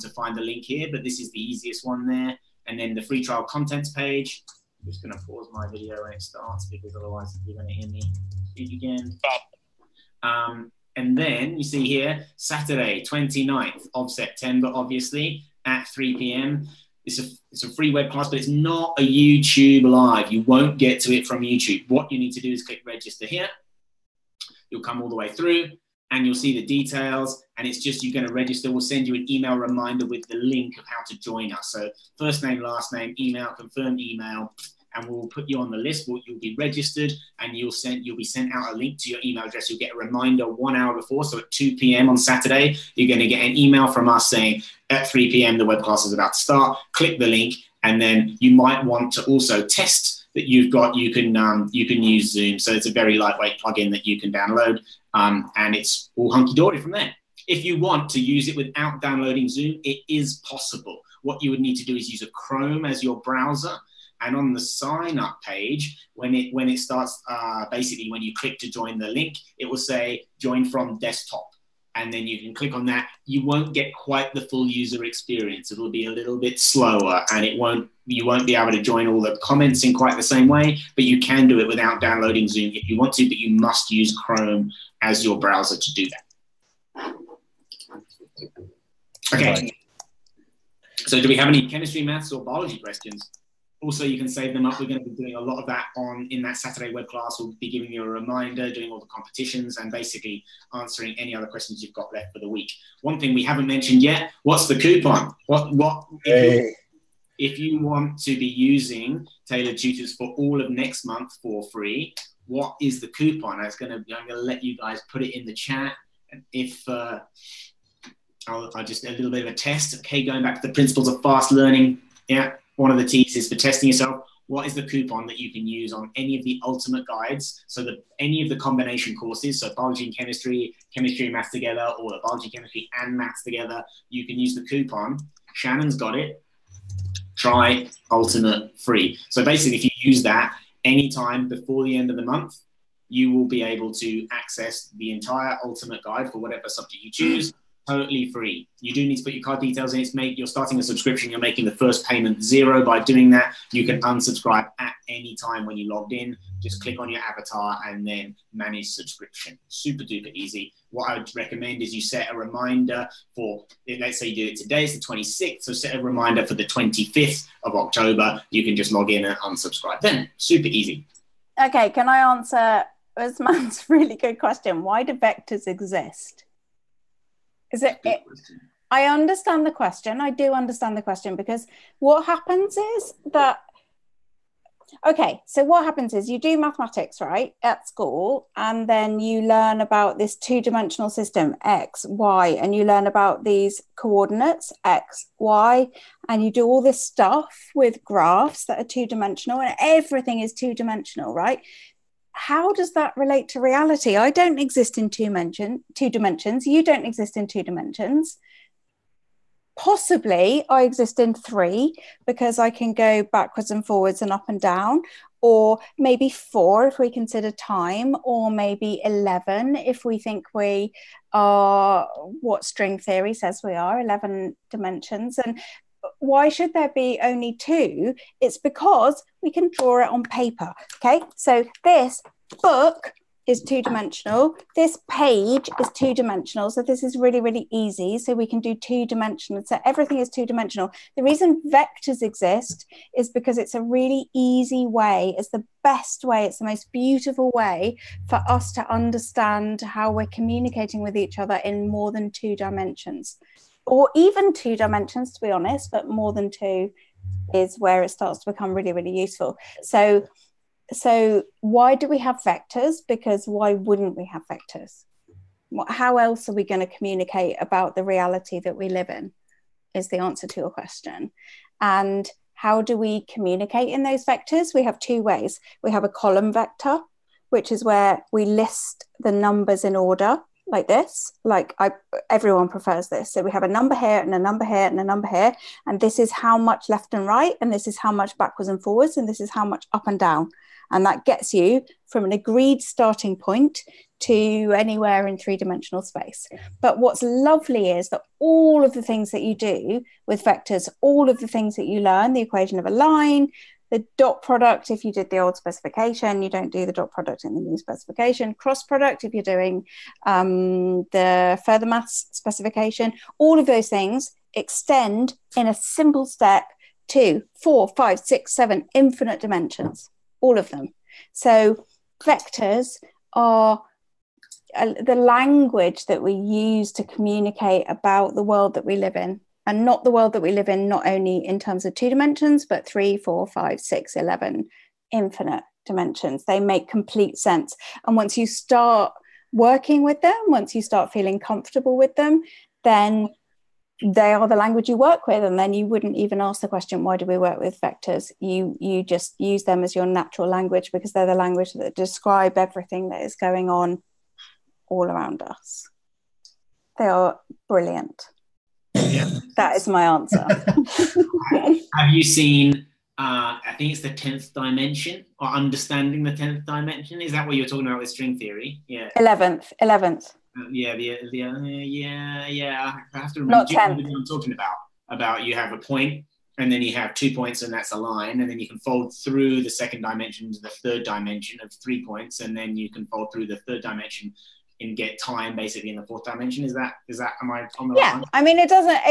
to find the link here, but this is the easiest one there. And then the free trial contents page. I'm just going to pause my video when it starts because otherwise you're going to hear me speak again. And then you see here, Saturday, 29th of September, obviously, at 3 p.m. It's a free web class, but it's not a YouTube live. You won't get to it from YouTube. What you need to do is click register here. You'll come all the way through and you'll see the details. And it's just, you're going to register. We'll send you an email reminder with the link of how to join us. So first name, last name, email, confirm email, and we'll put you on the list. You'll be registered and you'll be sent out a link to your email address. You'll get a reminder 1 hour before. So at 2 p.m. on Saturday, you're going to get an email from us saying at 3 p.m. the web class is about to start. Click the link. And then you might want to also test that you've got, you can use Zoom. So it's a very lightweight plugin that you can download. And it's all hunky-dory from there. If you want to use it without downloading Zoom, it is possible. What you would need to do is use a Chrome as your browser. And on the sign up page, when it starts, basically when you click to join the link, it will say join from desktop. And then you can click on that. You won't get quite the full user experience. It'll be a little bit slower and you won't be able to join all the comments in quite the same way, but you can do it without downloading Zoom if you want to, but you must use Chrome as your browser to do that. Okay. So do we have any chemistry, maths, or biology questions? Also, you can save them up. We're going to be doing a lot of that in that Saturday web class. We'll be giving you a reminder, doing all the competitions, and basically answering any other questions you've got left for the week. One thing we haven't mentioned yet, what's the coupon? If you want to be using Tailored Tutors for all of next month for free, what is the coupon? I'm going to let you guys put it in the chat. And if I'll just a little bit of a test. Okay, going back to the principles of fast learning. Yeah. One of the T's is for testing yourself. What is the coupon that you can use on any of the ultimate guides? So that any of the combination courses, so biology and chemistry and maths together, or biology, chemistry and maths together, you can use the coupon. Shannon's got it. Try ultimate free. So basically, if you use that anytime before the end of the month, you will be able to access the entire ultimate guide for whatever subject you choose. Totally free. You do need to put your card details in. You're starting a subscription. You're making the first payment $0 by doing that. You can unsubscribe at any time when you logged in. Just click on your avatar and then manage subscription. Super duper easy. What I would recommend is you set a reminder for, let's say you do it today, it's the 26th. So set a reminder for the 25th of October. You can just log in and unsubscribe. Then super easy. Okay, can I answer Usman's really good question? Why do vectors exist? I understand the question. I do understand the question, because what happens is that, okay, so what happens is you do mathematics, right, at school, and then you learn about this two-dimensional system, X, Y, and you learn about these coordinates, X, Y, and you do all this stuff with graphs that are two-dimensional, and everything is two-dimensional, right? How does that relate to reality? I don't exist in two dimensions. You don't exist in 2 dimensions. possibly I exist in 3 because I can go backwards and forwards and up and down, or maybe 4 if we consider time, or maybe 11 if we think we are what string theory says we are, 11 dimensions. And why should there be only 2? It's because we can draw it on paper. Okay, so this book is 2-dimensional. This page is 2-dimensional. So this is really, really easy. So we can do 2-dimensional. So everything is 2-dimensional. The reason vectors exist is because it's a really easy way. It's the best way. It's the most beautiful way for us to understand how we're communicating with each other in more than 2 dimensions, or even 2 dimensions, to be honest, but more than 2 is where it starts to become really, really useful. So why do we have vectors? Because why wouldn't we have vectors? How else are we going to communicate about the reality that we live in, is the answer to your question. And how do we communicate in those vectors? We have 2 ways. We have a column vector, which is where we list the numbers in order, like this. Everyone prefers this. So we have a number here and a number here and a number here, and this is how much left and right, and this is how much backwards and forwards, and this is how much up and down. And that gets you from an agreed starting point to anywhere in 3-dimensional space. But what's lovely is that all of the things that you do with vectors, all of the things that you learn, the equation of a line, the dot product, if you did the old specification, you don't do the dot product in the new specification, cross product, if you're doing the further maths specification, all of those things extend in a simple step to 4, 5, 6, 7 infinite dimensions. All of them. So vectors are the language that we use to communicate about the world that we live in, and not the world that we live in, not only in terms of 2 dimensions, but 3, 4, 5, 6, 11 infinite dimensions. They make complete sense. And once you start working with them, once you start feeling comfortable with them, then they are the language you work with, and then you wouldn't even ask the question, why do we work with vectors? You just use them as your natural language, because they're the language that describe everything that is going on all around us. They are brilliant. Yeah. That is my answer. Have you seen I think it's the 10th dimension, or understanding the 10th dimension? Is that what you're talking about with string theory? Yeah. 11th. Yeah, I have to remember. Not 10th. What I'm talking about. About you have a point, and then you have 2 points, and that's a line, and then you can fold through the 2nd dimension to the 3rd dimension of 3 points, and then you can fold through the 3rd dimension and get time basically in the 4th dimension. Is that am I on the right line? I mean, it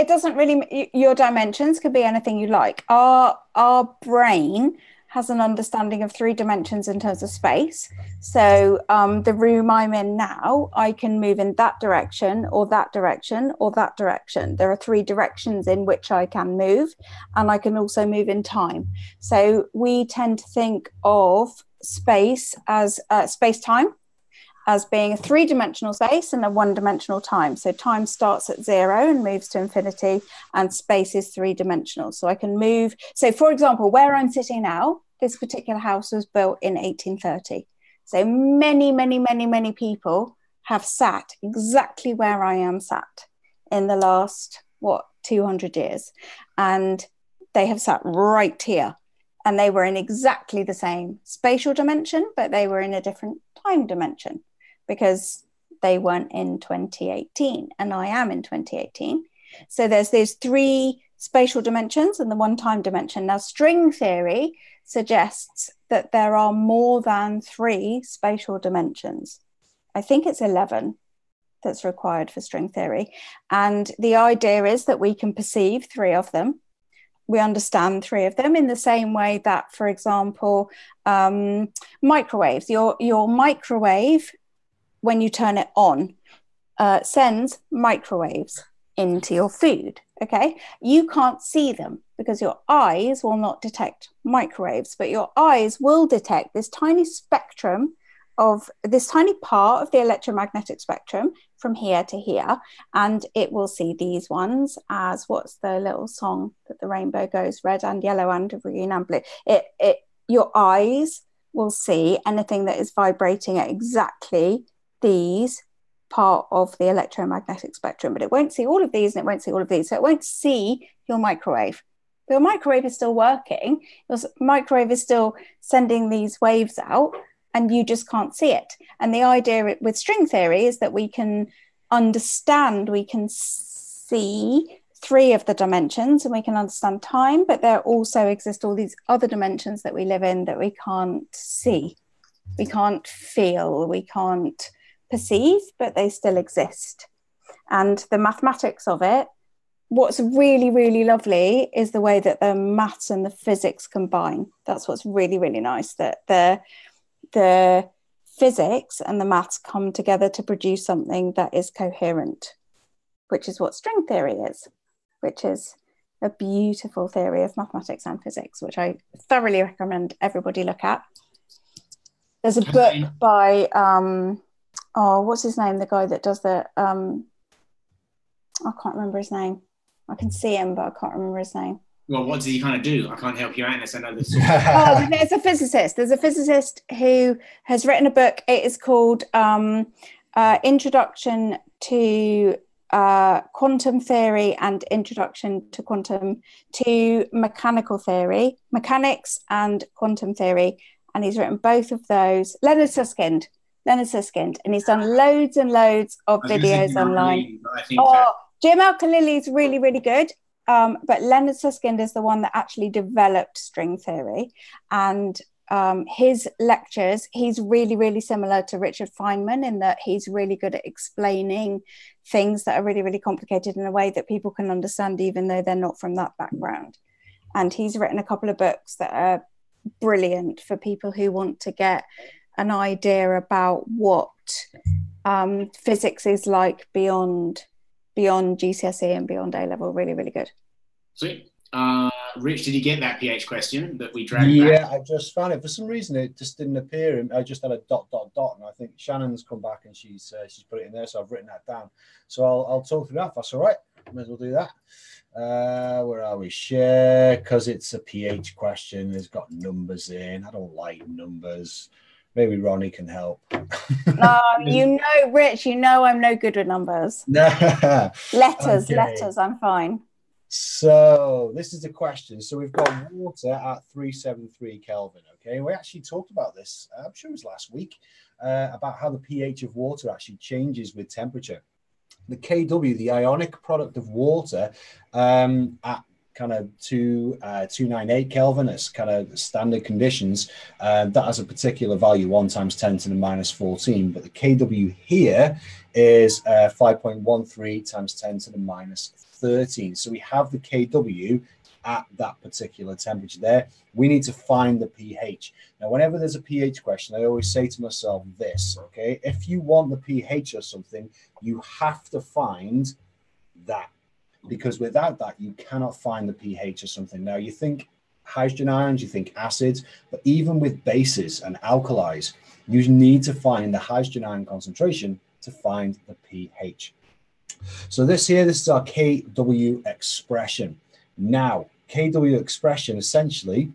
doesn't really, your dimensions could be anything you like. Our brain has an understanding of 3 dimensions in terms of space. So the room I'm in now, I can move in that direction or that direction or that direction. There are 3 directions in which I can move, and I can also move in time. So we tend to think of space as space-time as being a 3-dimensional space and a 1-dimensional time. So time starts at 0 and moves to infinity, and space is 3-dimensional. So I can move. So for example, where I'm sitting now, this particular house was built in 1830. So many people have sat exactly where I am sat in the last, 200 years. And they have sat right here. And they were in exactly the same spatial dimension, but they were in a different time dimension, because they weren't in 2018 and I am in 2018. So there's those 3 spatial dimensions and the 1 time dimension. Now, string theory suggests that there are more than 3 spatial dimensions. I think it's 11 that's required for string theory. And the idea is that we can perceive 3 of them. We understand 3 of them in the same way that, for example, microwaves, your microwave, when you turn it on, sends microwaves into your food, okay? You can't see them because your eyes will not detect microwaves, but your eyes will detect this tiny spectrum of this tiny part of the electromagnetic spectrum from here to here, and it will see these ones as, what's the little song that the rainbow goes, red and yellow and green and blue. Your eyes will see anything that is vibrating at exactly these part of the electromagnetic spectrum, but it won't see all of these and it won't see all of these. So it won't see your microwave. But your microwave is still working. Your microwave is still sending these waves out, and you just can't see it. And the idea with string theory is that we can understand, we can see 3 of the dimensions and we can understand time, but there also exist all these other dimensions that we live in that we can't see, we can't feel, we can't perceive, but they still exist. And the mathematics of it, what's really, really lovely is the way that the maths and the physics combine. That's what's really, really nice, that the physics and the maths come together to produce something that is coherent, which is what string theory is, which is a beautiful theory of mathematics and physics, which I thoroughly recommend everybody look at. There's a book by, what's his name? The guy that does the, I can't remember his name. I can see him, but I can't remember his name. Well, what does he kind of do? I can't help you out unless I know this. There's a physicist. There's a physicist who has written a book. It is called Introduction to Quantum Theory and Introduction to Mechanics and Quantum Theory. And he's written both of those. Leonard Susskind, and he's done loads and loads of videos online. Jim Al-Khalili is really, really good. But Leonard Susskind is the one that actually developed string theory. And his lectures, he's really, really similar to Richard Feynman in that he's really good at explaining things that are really, really complicated in a way that people can understand, even though they're not from that background. And he's written a couple of books that are brilliant for people who want to get an idea about what physics is like beyond GCSE and beyond A-level. Really, really good. Sweet. Rich, did you get that PH question that we dragged back? Back? I just found it. For some reason, it just didn't appear. And I just had a ... And I think Shannon's come back and she's put it in there. So I've written that down. So I'll talk through that if that's all right. Might as well do that. Where are we? Share, because it's a PH question. It's got numbers in. I don't like numbers. Maybe Ronnie can help. Rich, I'm no good with numbers. Letters, I'm fine. So this is the question. So we've got water at 373 Kelvin. Okay, we actually talked about this. I'm sure it was last week about how the pH of water actually changes with temperature. The Kw, the ionic product of water, at kind of 298 Kelvin, it's kind of standard conditions. That has a particular value, 1 × 10 to the minus 14. But the Kw here is 5.13 × 10 to the minus 13. So we have the Kw at that particular temperature there. We need to find the pH. Now, whenever there's a pH question, I always say to myself this, okay? If you want the pH of something, you have to find that, because without that, you cannot find the pH of something. Now, you think hydrogen ions, you think acids, but even with bases and alkalis, you need to find the hydrogen ion concentration to find the pH. So this is our Kw expression. Now, Kw expression essentially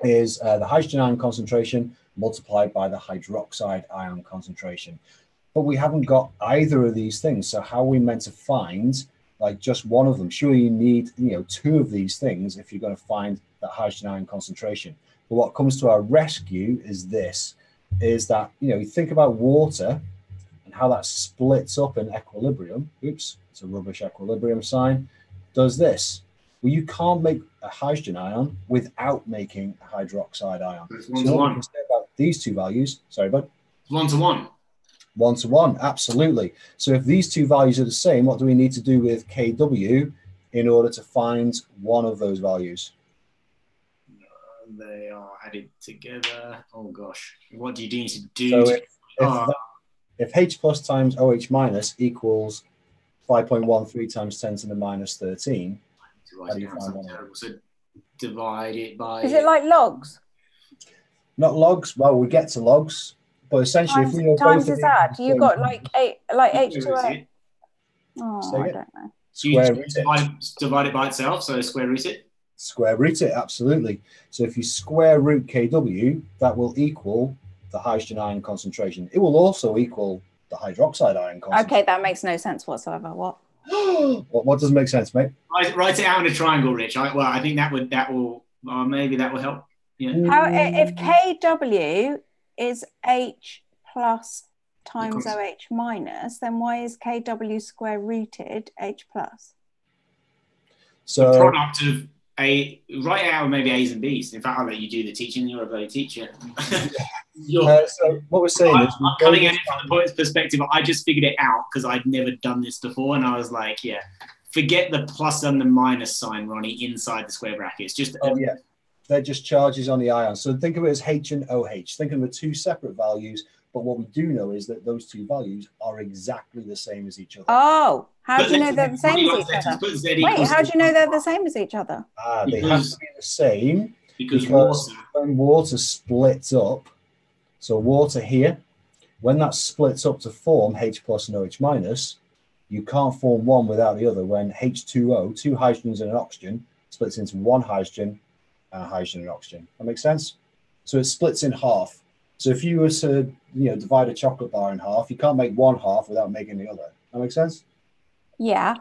is the hydrogen ion concentration multiplied by the hydroxide ion concentration. But we haven't got either of these things. So how are we meant to find like just one of them? Surely you need 2 of these things if you're going to find that hydrogen ion concentration. But what comes to our rescue is this, is that, you think about water and how that splits up in equilibrium. Oops, it's a rubbish equilibrium sign. Does this. Well, you can't make a hydrogen ion without making a hydroxide ion. It's 1 to 1. About these 2 values. Sorry, bud. 1 to 1. 1 to 1, absolutely. So if these 2 values are the same, what do we need to do with Kw in order to find one of those values? They are added together. Oh gosh, what do you need to do? So if H plus times OH minus equals 5.13 times 10 to the minus 13, how do you find that? So divide it by... Is it like logs? Not logs. Well, we get to logs, but essentially, if we know times is that you got like H2O. Oh, I don't know. Square root it. Divide it by itself, so square root it. Square root it, absolutely. So if you square root Kw, that will equal the hydrogen ion concentration. It will also equal the hydroxide ion concentration. Okay, that makes no sense whatsoever. What? What doesn't make sense, mate? Write it out in a triangle, Rich. I think maybe that will help. Yeah. How, if Kw is H plus times OH minus, then why is Kw square rooted H plus? So the product of write out maybe A's and B's. In fact, I'll let you do the teaching. You're a bloody teacher. So what we're saying is, I'm coming at it from the points perspective. I just figured it out because I'd never done this before, and I was like, yeah, forget the plus and the minus sign, Ronnie, inside the square brackets. Just yeah, they're just charges on the ions. So think of it as H and OH. Think of them as two separate values, but what we do know is that those two values are exactly the same as each other. Oh, how do you know they're the same as each other? Wait, how do you know they're the same as each other? They have to be the same because when water splits up, so water here, when that splits up to form H plus and OH minus, you can't form one without the other. When H2O, two hydrogens and an oxygen, splits into one hydrogen and a hydrogen and oxygen. That makes sense? So it splits in half. So if you were to divide a chocolate bar in half, you can't make one half without making the other. That makes sense? Yeah.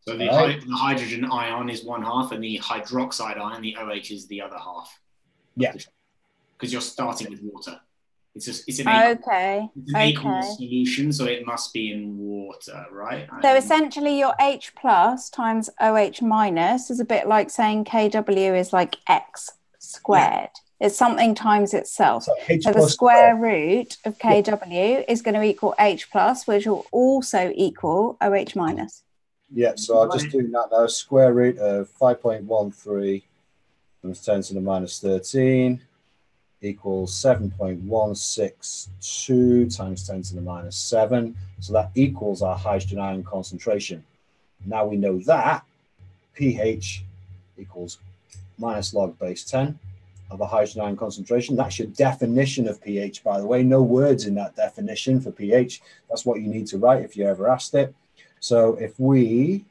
So the hydrogen ion is one half, and the hydroxide ion, the OH, is the other half. Yeah. Because you're starting with water. It's an aqueous solution, so it must be in water, right? So essentially your H plus times OH minus is a bit like saying Kw is like X squared. Yeah. It's something times itself. So the square root of Kw is going to equal H plus, which will also equal OH minus. Yeah, so I'll just do that now. Square root of 5.13 times 10 to the minus 13 equals 7.162 times 10 to the minus 7. So that equals our hydrogen ion concentration. Now we know that pH equals minus log base 10 of a hydrogen ion concentration. That's your definition of pH, by the way. No words in that definition for pH. That's what you need to write if you ever asked it. So if we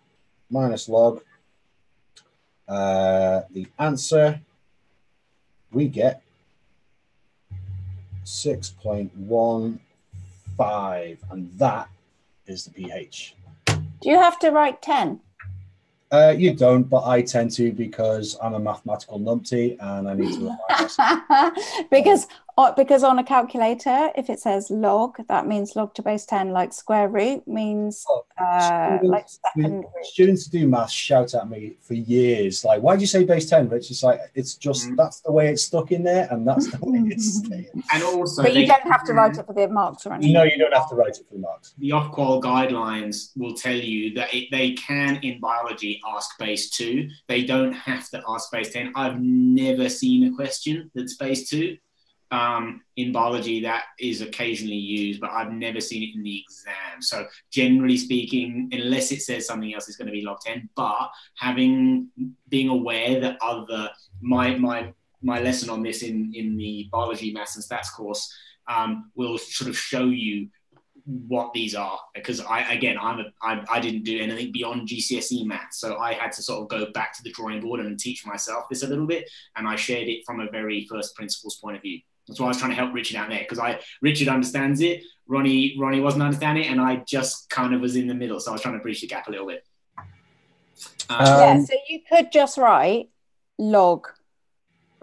minus log the answer, we get 6.15, and that is the pH. Do you have to write 10? You don't, but I tend to because I'm a mathematical numpty and I need to because on a calculator, if it says log, that means log to base 10, like square root means like second root. Students who do maths shout at me for years, like, why do you say base 10, Rich? It's like, it's just, that's the way it's stuck in there and that's the way it's staying. And also, but you don't have to write it for the marks or anything. No, you don't have to write it for the marks. The off-qual guidelines will tell you that they can, in biology, ask base 2. They don't have to ask base 10. I've never seen a question that's base 2. In biology, that is occasionally used, but I've never seen it in the exam. So generally speaking, unless it says something else, it's going to be log 10. But being aware that my lesson on this in the biology, maths and stats course will sort of show you what these are, because I didn't do anything beyond GCSE maths, so I had to sort of go back to the drawing board and teach myself this a little bit, and I shared it from a very first principles point of view. That's why I was trying to help Richard out there, because Richard understands it, Ronnie wasn't understanding it, and I just kind of was in the middle, so I was trying to bridge the gap a little bit. So you could just write log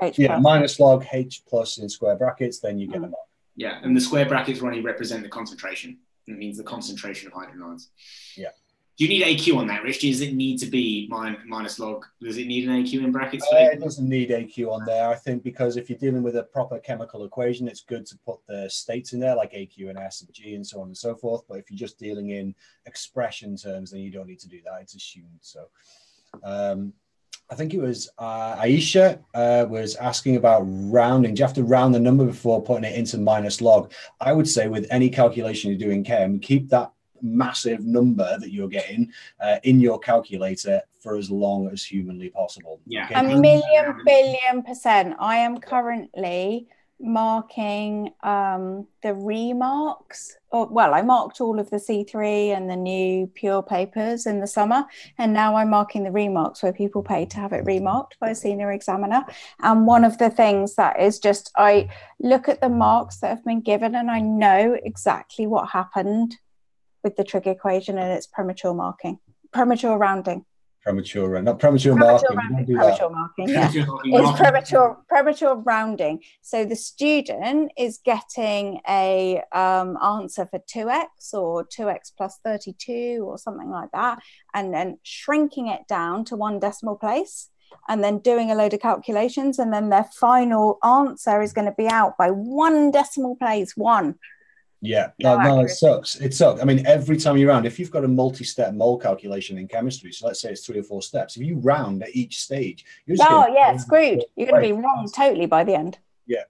H plus. Yeah, minus log H plus in square brackets, then you get them up. Yeah, and the square brackets, Ronnie, represent the concentration. It means the concentration of hydrogen ions. Yeah. Do you need AQ on that, Rich? Does it need to be minus log? Does it need an AQ in brackets? It doesn't need AQ on there, I think, because if you're dealing with a proper chemical equation, it's good to put the states in there, like AQ and S and G and so on and so forth. But if you're just dealing in expression terms, then you don't need to do that. It's assumed. So I think it was Aisha was asking about rounding. Do you have to round the number before putting it into minus log? I would say with any calculation you do in chem, keep that massive number that you're getting in your calculator for as long as humanly possible. Yeah, okay? 1,000,000,000,000%. I am currently marking the remarks. I marked all of the C3 and the new pure papers in the summer, and now I'm marking the remarks where people pay to have it remarked by a senior examiner. And one of the things that is just, I look at the marks that have been given and I know exactly what happened with the trig equation, and it's premature rounding. Not premature marking. Premature marking, yeah. It's premature rounding. So the student is getting a answer for 2x or 2x plus 32 or something like that, and then shrinking it down to 1 decimal place, and then doing a load of calculations, and then their final answer is going to be out by 1 decimal place. Yeah, no, it sucks. It sucks. I mean, every time you round, if you've got a multi-step mole calculation in chemistry, so let's say it's 3 or 4 steps, if you round at each stage, you're just screwed. You're going to be wrong totally by the end. Yeah.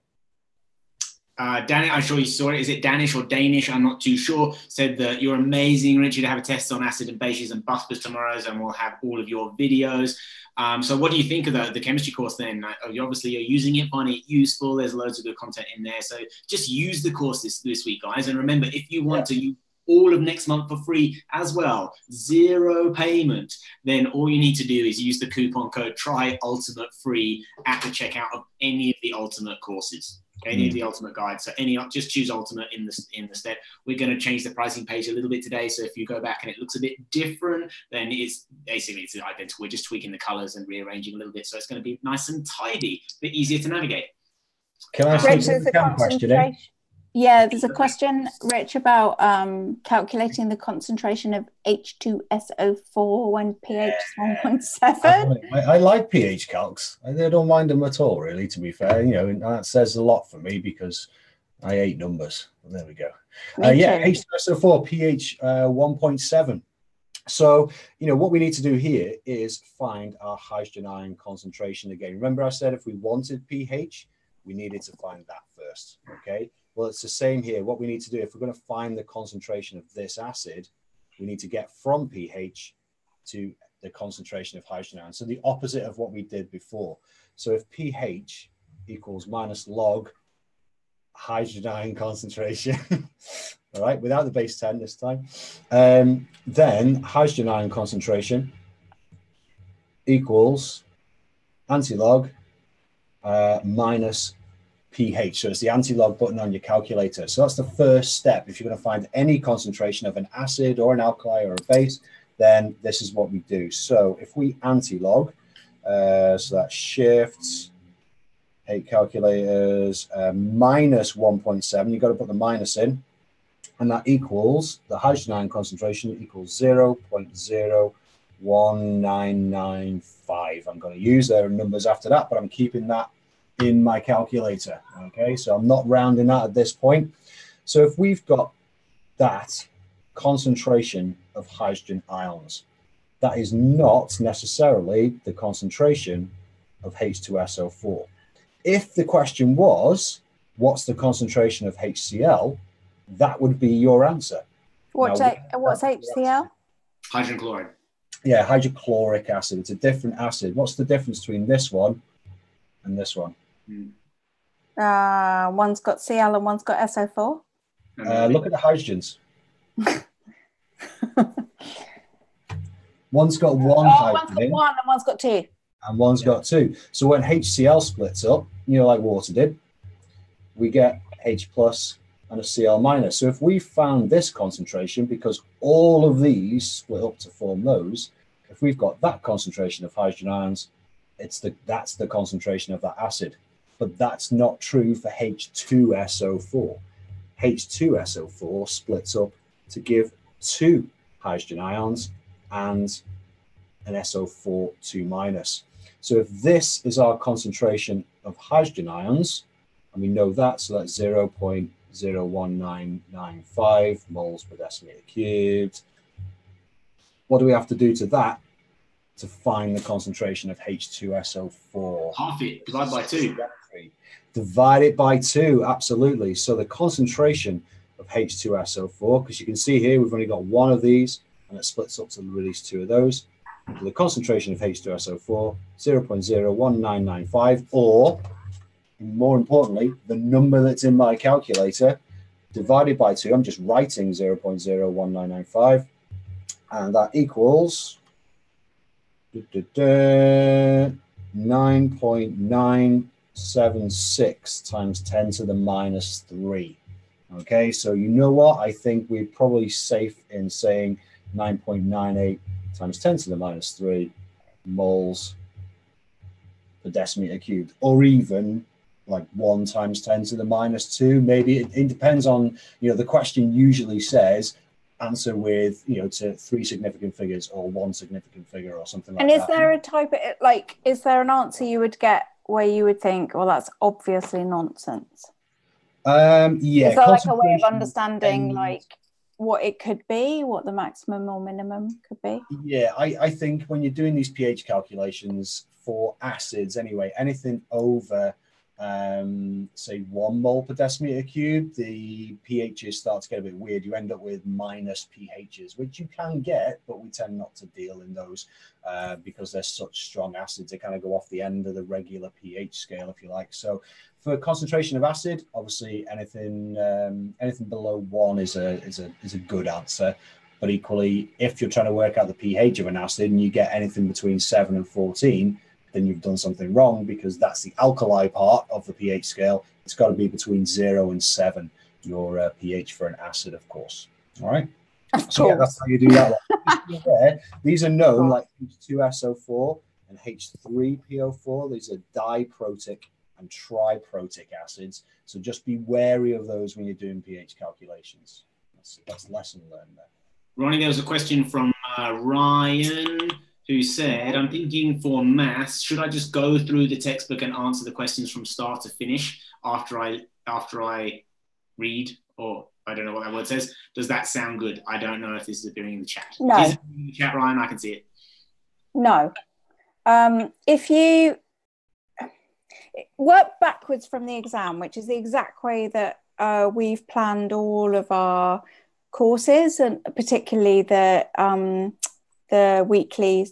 Danish, I'm sure you saw it. Is it Danish or Danish? I'm not too sure. Said that you're amazing, Richard. I have a test on acid and bases and buspers tomorrow, and we'll have all of your videos. So what do you think of the chemistry course then? Obviously, you're using it, finding it useful. There's loads of good content in there. So just use the course this week, guys. And remember, if you want to use all of next month for free as well, 0 payment, then all you need to do is use the coupon code TRYULTIMATE-FREE at the checkout of any of the Ultimate courses. Any of the Ultimate guides. So just choose Ultimate in the step. We're going to change the pricing page a little bit today. So if you go back and it looks a bit different, then it's identical. We're just tweaking the colors and rearranging a little bit. So it's going to be nice and tidy, a bit easier to navigate. Can I ask a question? Yeah, there's a question, Rich, about calculating the concentration of H2SO4 when pH is 1.7. I like pH calcs. I don't mind them at all, really, to be fair. And that says a lot for me because I hate numbers. Well, there we go. H2SO4, pH 1.7. So, what we need to do here is find our hydrogen ion concentration again. Remember I said if we wanted pH, we needed to find that first, okay? Well, it's the same here. What we need to do, if we're going to find the concentration of this acid, we need to get from pH to the concentration of hydrogen ion. So the opposite of what we did before. So if pH equals minus log hydrogen ion concentration, all right, without the base 10 this time, then hydrogen ion concentration equals antilog minus pH. So it's the anti-log button on your calculator. So that's the first step. If you're going to find any concentration of an acid or an alkali or a base, then this is what we do. So if we anti-log, so that shifts, 8 calculators, minus 1.7, you've got to put the minus in, and that equals, the hydrogen ion concentration equals 0.01995. I'm going to use their numbers after that, but I'm keeping that in my calculator, okay? So I'm not rounding that at this point. So if we've got that concentration of hydrogen ions, that is not necessarily the concentration of H2SO4. If the question was, what's the concentration of HCl, that would be your answer. What's HCl? Hydrogen chloride. Yeah, hydrochloric acid. It's a different acid. What's the difference between this one and this one? One's got Cl and one's got SO4. Look at the hydrogens. One's got one hydrogen. One's got one and one's got 2. And one's got 2. So when HCl splits up, like water did, we get H plus and a Cl minus. So if we found this concentration, because all of these split up to form those, if we've got that concentration of hydrogen ions, that's the concentration of that acid. But that's not true for H2SO4. H2SO4 splits up to give 2 hydrogen ions and an SO4 2 minus. So if this is our concentration of hydrogen ions, and we know that, so that's 0.01995 moles per decimeter cubed. What do we have to do to that to find the concentration of H2SO4? Half it, divide by 2. Divide it by 2, absolutely. So the concentration of H2SO4, because you can see here we've only got one of these, and it splits up to release 2 of those. So the concentration of H2SO4, 0.01995, or more importantly, the number that's in my calculator divided by 2. I'm just writing 0.01995, and that equals 9.976 times 10 to the minus 3. Okay, so you know what? I think we're probably safe in saying 9.98 times 10 to the minus 3 moles per decimeter cubed, or even like 1 times 10 to the minus 2. Maybe it depends on, the question usually says answer with, to 3 significant figures or 1 significant figure or something like that. And is there a type of, like, is there an answer you would get where you would think, well, that's obviously nonsense? Yeah. Is there like a way of understanding like what it could be, what the maximum or minimum could be? Yeah, I think when you're doing these pH calculations for acids anyway, anything over say 1 mole per decimeter cube, the pHs start to get a bit weird. You end up with minus pHs, which you can get, but we tend not to deal in those because they're such strong acids. They kind of go off the end of the regular pH scale, if you like. So for concentration of acid, obviously anything below 1 is a good answer. But equally, if you're trying to work out the pH of an acid and you get anything between 7 and 14, then you've done something wrong, because that's the alkali part of the pH scale. It's got to be between 0 and 7, your pH for an acid, of course. All right. So yeah, that's how you do that. These are known like H2SO4 and H3PO4. These are diprotic and triprotic acids. So just be wary of those when you're doing pH calculations. That's lesson learned there. Ronnie, there was a question from Ryan, who said, I'm thinking for maths, should I just go through the textbook and answer the questions from start to finish after I read, or I don't know what that word says. Does that sound good? I don't know if this is appearing in the chat. No. Is it in the chat, Ryan? I can see it. No. If you work backwards from the exam, which is the exact way that we've planned all of our courses, and particularly the weekly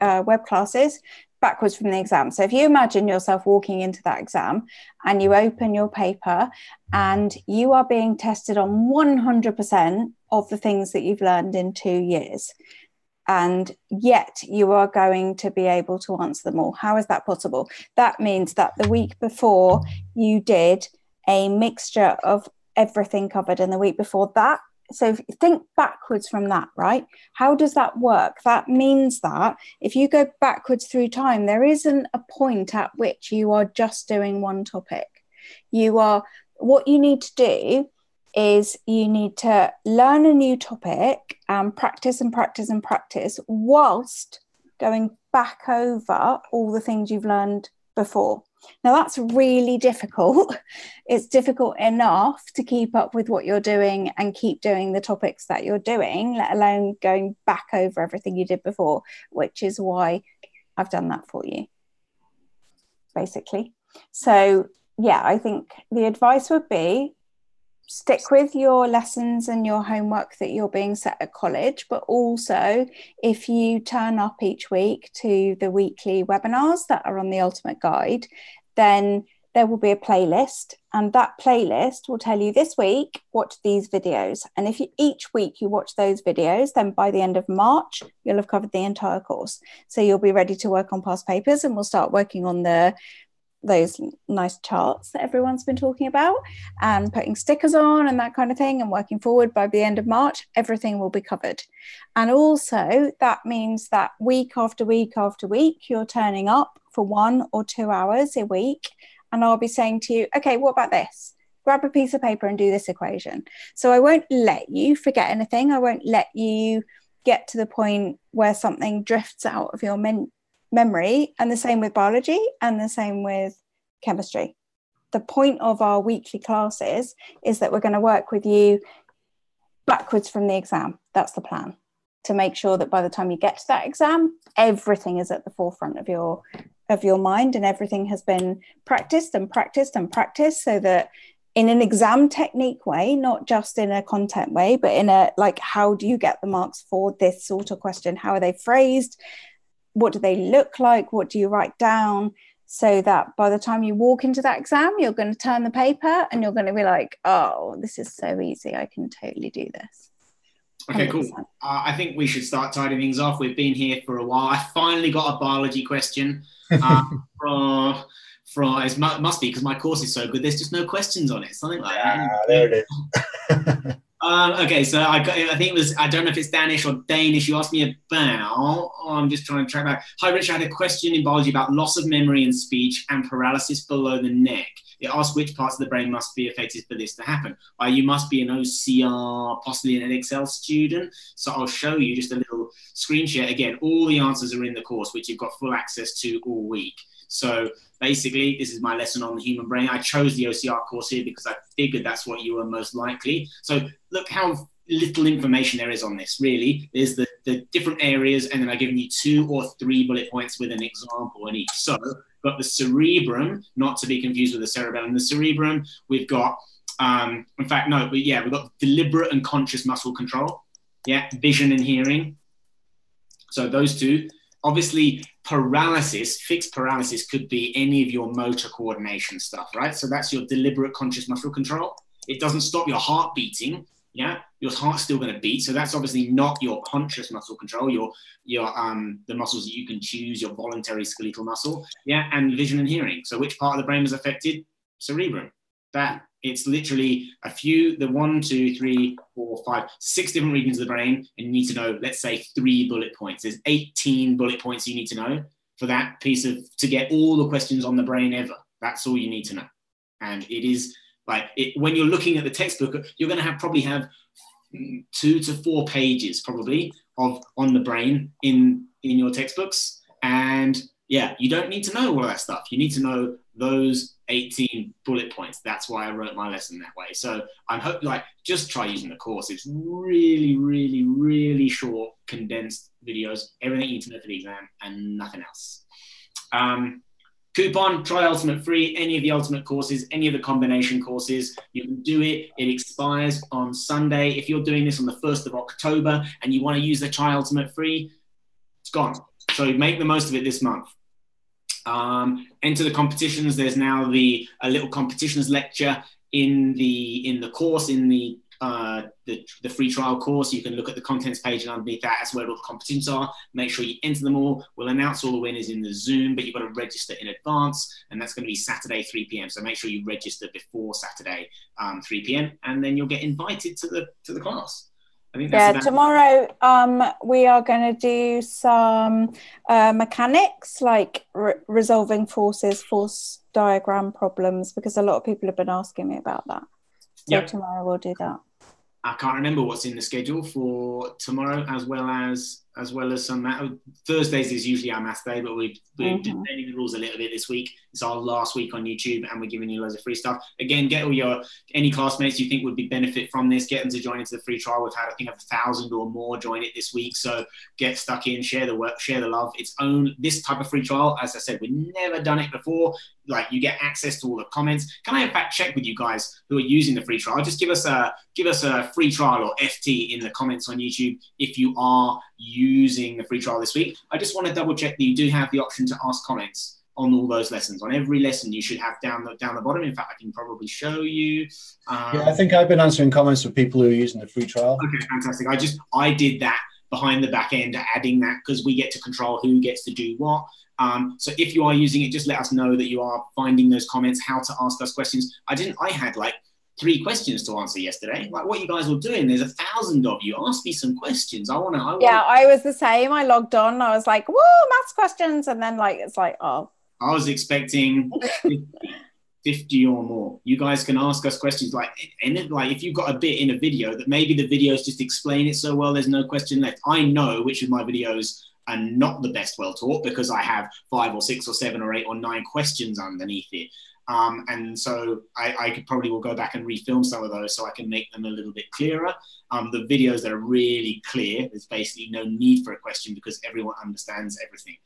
web classes, backwards from the exam. So if you imagine yourself walking into that exam and you open your paper and you are being tested on 100% of the things that you've learned in 2 years, and yet you are going to be able to answer them all. How is that possible? That means that the week before you did a mixture of everything covered, and the week before that. So think backwards from that, right? How does that work? That means that if you go backwards through time, there isn't a point at which you are just doing one topic. What you need to do is you need to learn a new topic and practice and practice and practice whilst going back over all the things you've learned before. Now that's really difficult. It's difficult enough to keep up with what you're doing and keep doing the topics that you're doing, let alone going back over everything you did before, which is why I've done that for you, basically. So yeah, I think the advice would be stick with your lessons and your homework that you're being set at college, but also if you turn up each week to the weekly webinars that are on the Ultimate Guide, then there will be a playlist, and that playlist will tell you this week, watch these videos. And if each week you watch those videos, then by the end of March, you'll have covered the entire course. So you'll be ready to work on past papers, and we'll start working on those nice charts that everyone's been talking about and putting stickers on and that kind of thing, and working forward. By the end of March, everything will be covered. And also that means that week after week after week, you're turning up for 1 or 2 hours a week, and I'll be saying to you, okay, what about this? Grab a piece of paper and do this equation. So I won't let you forget anything. I won't let you get to the point where something drifts out of your memory, and the same with biology and the same with chemistry. The point of our weekly classes is that we're going to work with you backwards from the exam. That's the plan, to make sure that by the time you get to that exam, everything is at the forefront of your mind, and everything has been practiced and practiced and practiced, so that in an exam technique way, not just in a content way, but in a, like, how do you get the marks for this sort of question? How are they phrased? What do they look like? What do you write down? So that by the time you walk into that exam, you're going to turn the paper and you're going to be like, oh, this is so easy. I can totally do this. Okay, cool. I think we should start tidying things off. We've been here for a while. I finally got a biology question from, it must be because my course is so good, there's just no questions on it, something like that. There it is. Okay, so I think it was, I don't know if it's Danish or Danish, you asked me about, I'm just trying to track back. Hi, Rich, I had a question in biology about loss of memory and speech and paralysis below the neck. It asked which parts of the brain must be affected for this to happen. You must be an OCR, possibly an Excel student. So I'll show you just a little screen share. Again, all the answers are in the course, which you've got full access to all week. So basically, this is my lesson on the human brain. I chose the OCR course here because I figured that's what you were most likely. So look how little information there is on this, really. There's the different areas, and then I've given you 2 or 3 bullet points with an example in each. So we've got the cerebrum, not to be confused with the cerebellum. The cerebrum, we've got, we've got deliberate and conscious muscle control. Yeah, vision and hearing. So those 2. Obviously, paralysis, fixed paralysis could be any of your motor coordination stuff, right? So that's your deliberate conscious muscle control. It doesn't stop your heart beating. Yeah, your heart's still going to beat. So that's obviously not your conscious muscle control. The muscles that you can choose, your voluntary skeletal muscle. Yeah, and vision and hearing. So which part of the brain was affected? Cerebrum. That it's literally the 1, 2, 3, 4, 5, 6 different regions of the brain, and you need to know, let's say 3 bullet points. There's 18 bullet points you need to know for that piece to get all the questions on the brain ever. That's all you need to know. And it is when you're looking at the textbook, you're going to probably have 2 to 4 pages probably on the brain in your textbooks. And yeah, you don't need to know all of that stuff. You need to know those 18 bullet points. That's why I wrote my lesson that way. So I'm just try using the course. It's really, really, really short, condensed videos, everything you need to know for the exam and nothing else. Coupon, try Ultimate free, any of the Ultimate courses, any of the combination courses, you can do it. It expires on Sunday. If you're doing this on the 1st of October and you want to use the Try Ultimate free, it's gone. So make the most of it this month. Enter the competitions. There's now a little competitions lecture in the course, in the free trial course. You can look at the contents page, and underneath that's where all the competitions are. Make sure you enter them all. We'll announce all the winners in the Zoom, but you've got to register in advance, and that's going to be Saturday 3 p.m. So make sure you register before Saturday 3 p.m. and then you'll get invited to the class. I think that's tomorrow we are going to do some mechanics, like resolving force diagram problems, because a lot of people have been asking me about that. So tomorrow we'll do that. I can't remember what's in the schedule for tomorrow, as well as some math. Thursdays is usually our math day, but we're bending the rules a little bit this week. It's our last week on YouTube, and we're giving you loads of free stuff. Again, get all any classmates you think would be benefit from this. Get them to join into the free trial. We've had, I think, 1,000 or more join it this week. So get stuck in, share the work, share the love. This type of free trial, as I said, we've never done it before. You get access to all the comments. Can I in fact check with you guys who are using the free trial? Just give us a free trial or FT in the comments on YouTube if you are using the free trial this week. I just want to double check that you do have the option to ask comments on all those lessons. On every lesson you should have down the bottom. In fact, I can probably show you. I think I've been answering comments for people who are using the free trial. Okay, fantastic. I did that behind the back end, adding that, because we get to control who gets to do what. So if you are using it, just let us know that you are finding those comments, how to ask us questions. I had 3 questions to answer yesterday. What you guys were doing, there's 1,000 of you. Ask me some questions. I was the same. I logged on. I was like, woo, maths questions. And then oh. I was expecting 50 or more. You guys can ask us questions if you've got a bit in a video that maybe the videos just explain it so well, there's no question left. I know which of my videos are not the best well taught because I have 5 or 6 or 7 or 8 or 9 questions underneath it. And so I could probably will go back and refilm some of those so I can make them a little bit clearer. The videos that are really clear, there's basically no need for a question because everyone understands everything.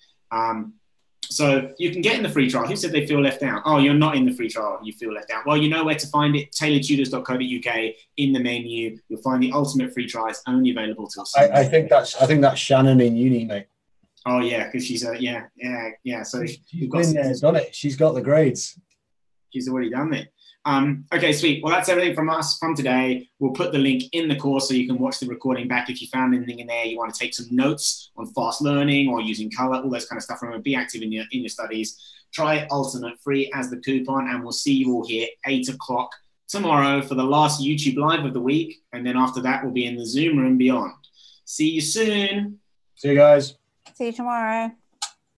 So you can get in the free trial. Who said they feel left out? Oh, you're not in the free trial. You feel left out. Well, you know where to find it. tailoredtutors.co.uk. In the menu, you'll find the ultimate free trial. It's only available till Sunday. I think that's Shannon in uni, mate. Oh yeah, because she's yeah. So she's been there, done it. She's got the grades. She's already done it. Okay, sweet. Well, that's everything from us from today. We'll put the link in the course so you can watch the recording back if you found anything in there. You want to take some notes on fast learning or using color, all those kind of stuff. Remember, be active in your studies. Try Ultimate free as the coupon, and we'll see you all here 8 o'clock tomorrow for the last YouTube live of the week. And then after that, we'll be in the Zoom room beyond. See you soon. See you guys. See you tomorrow.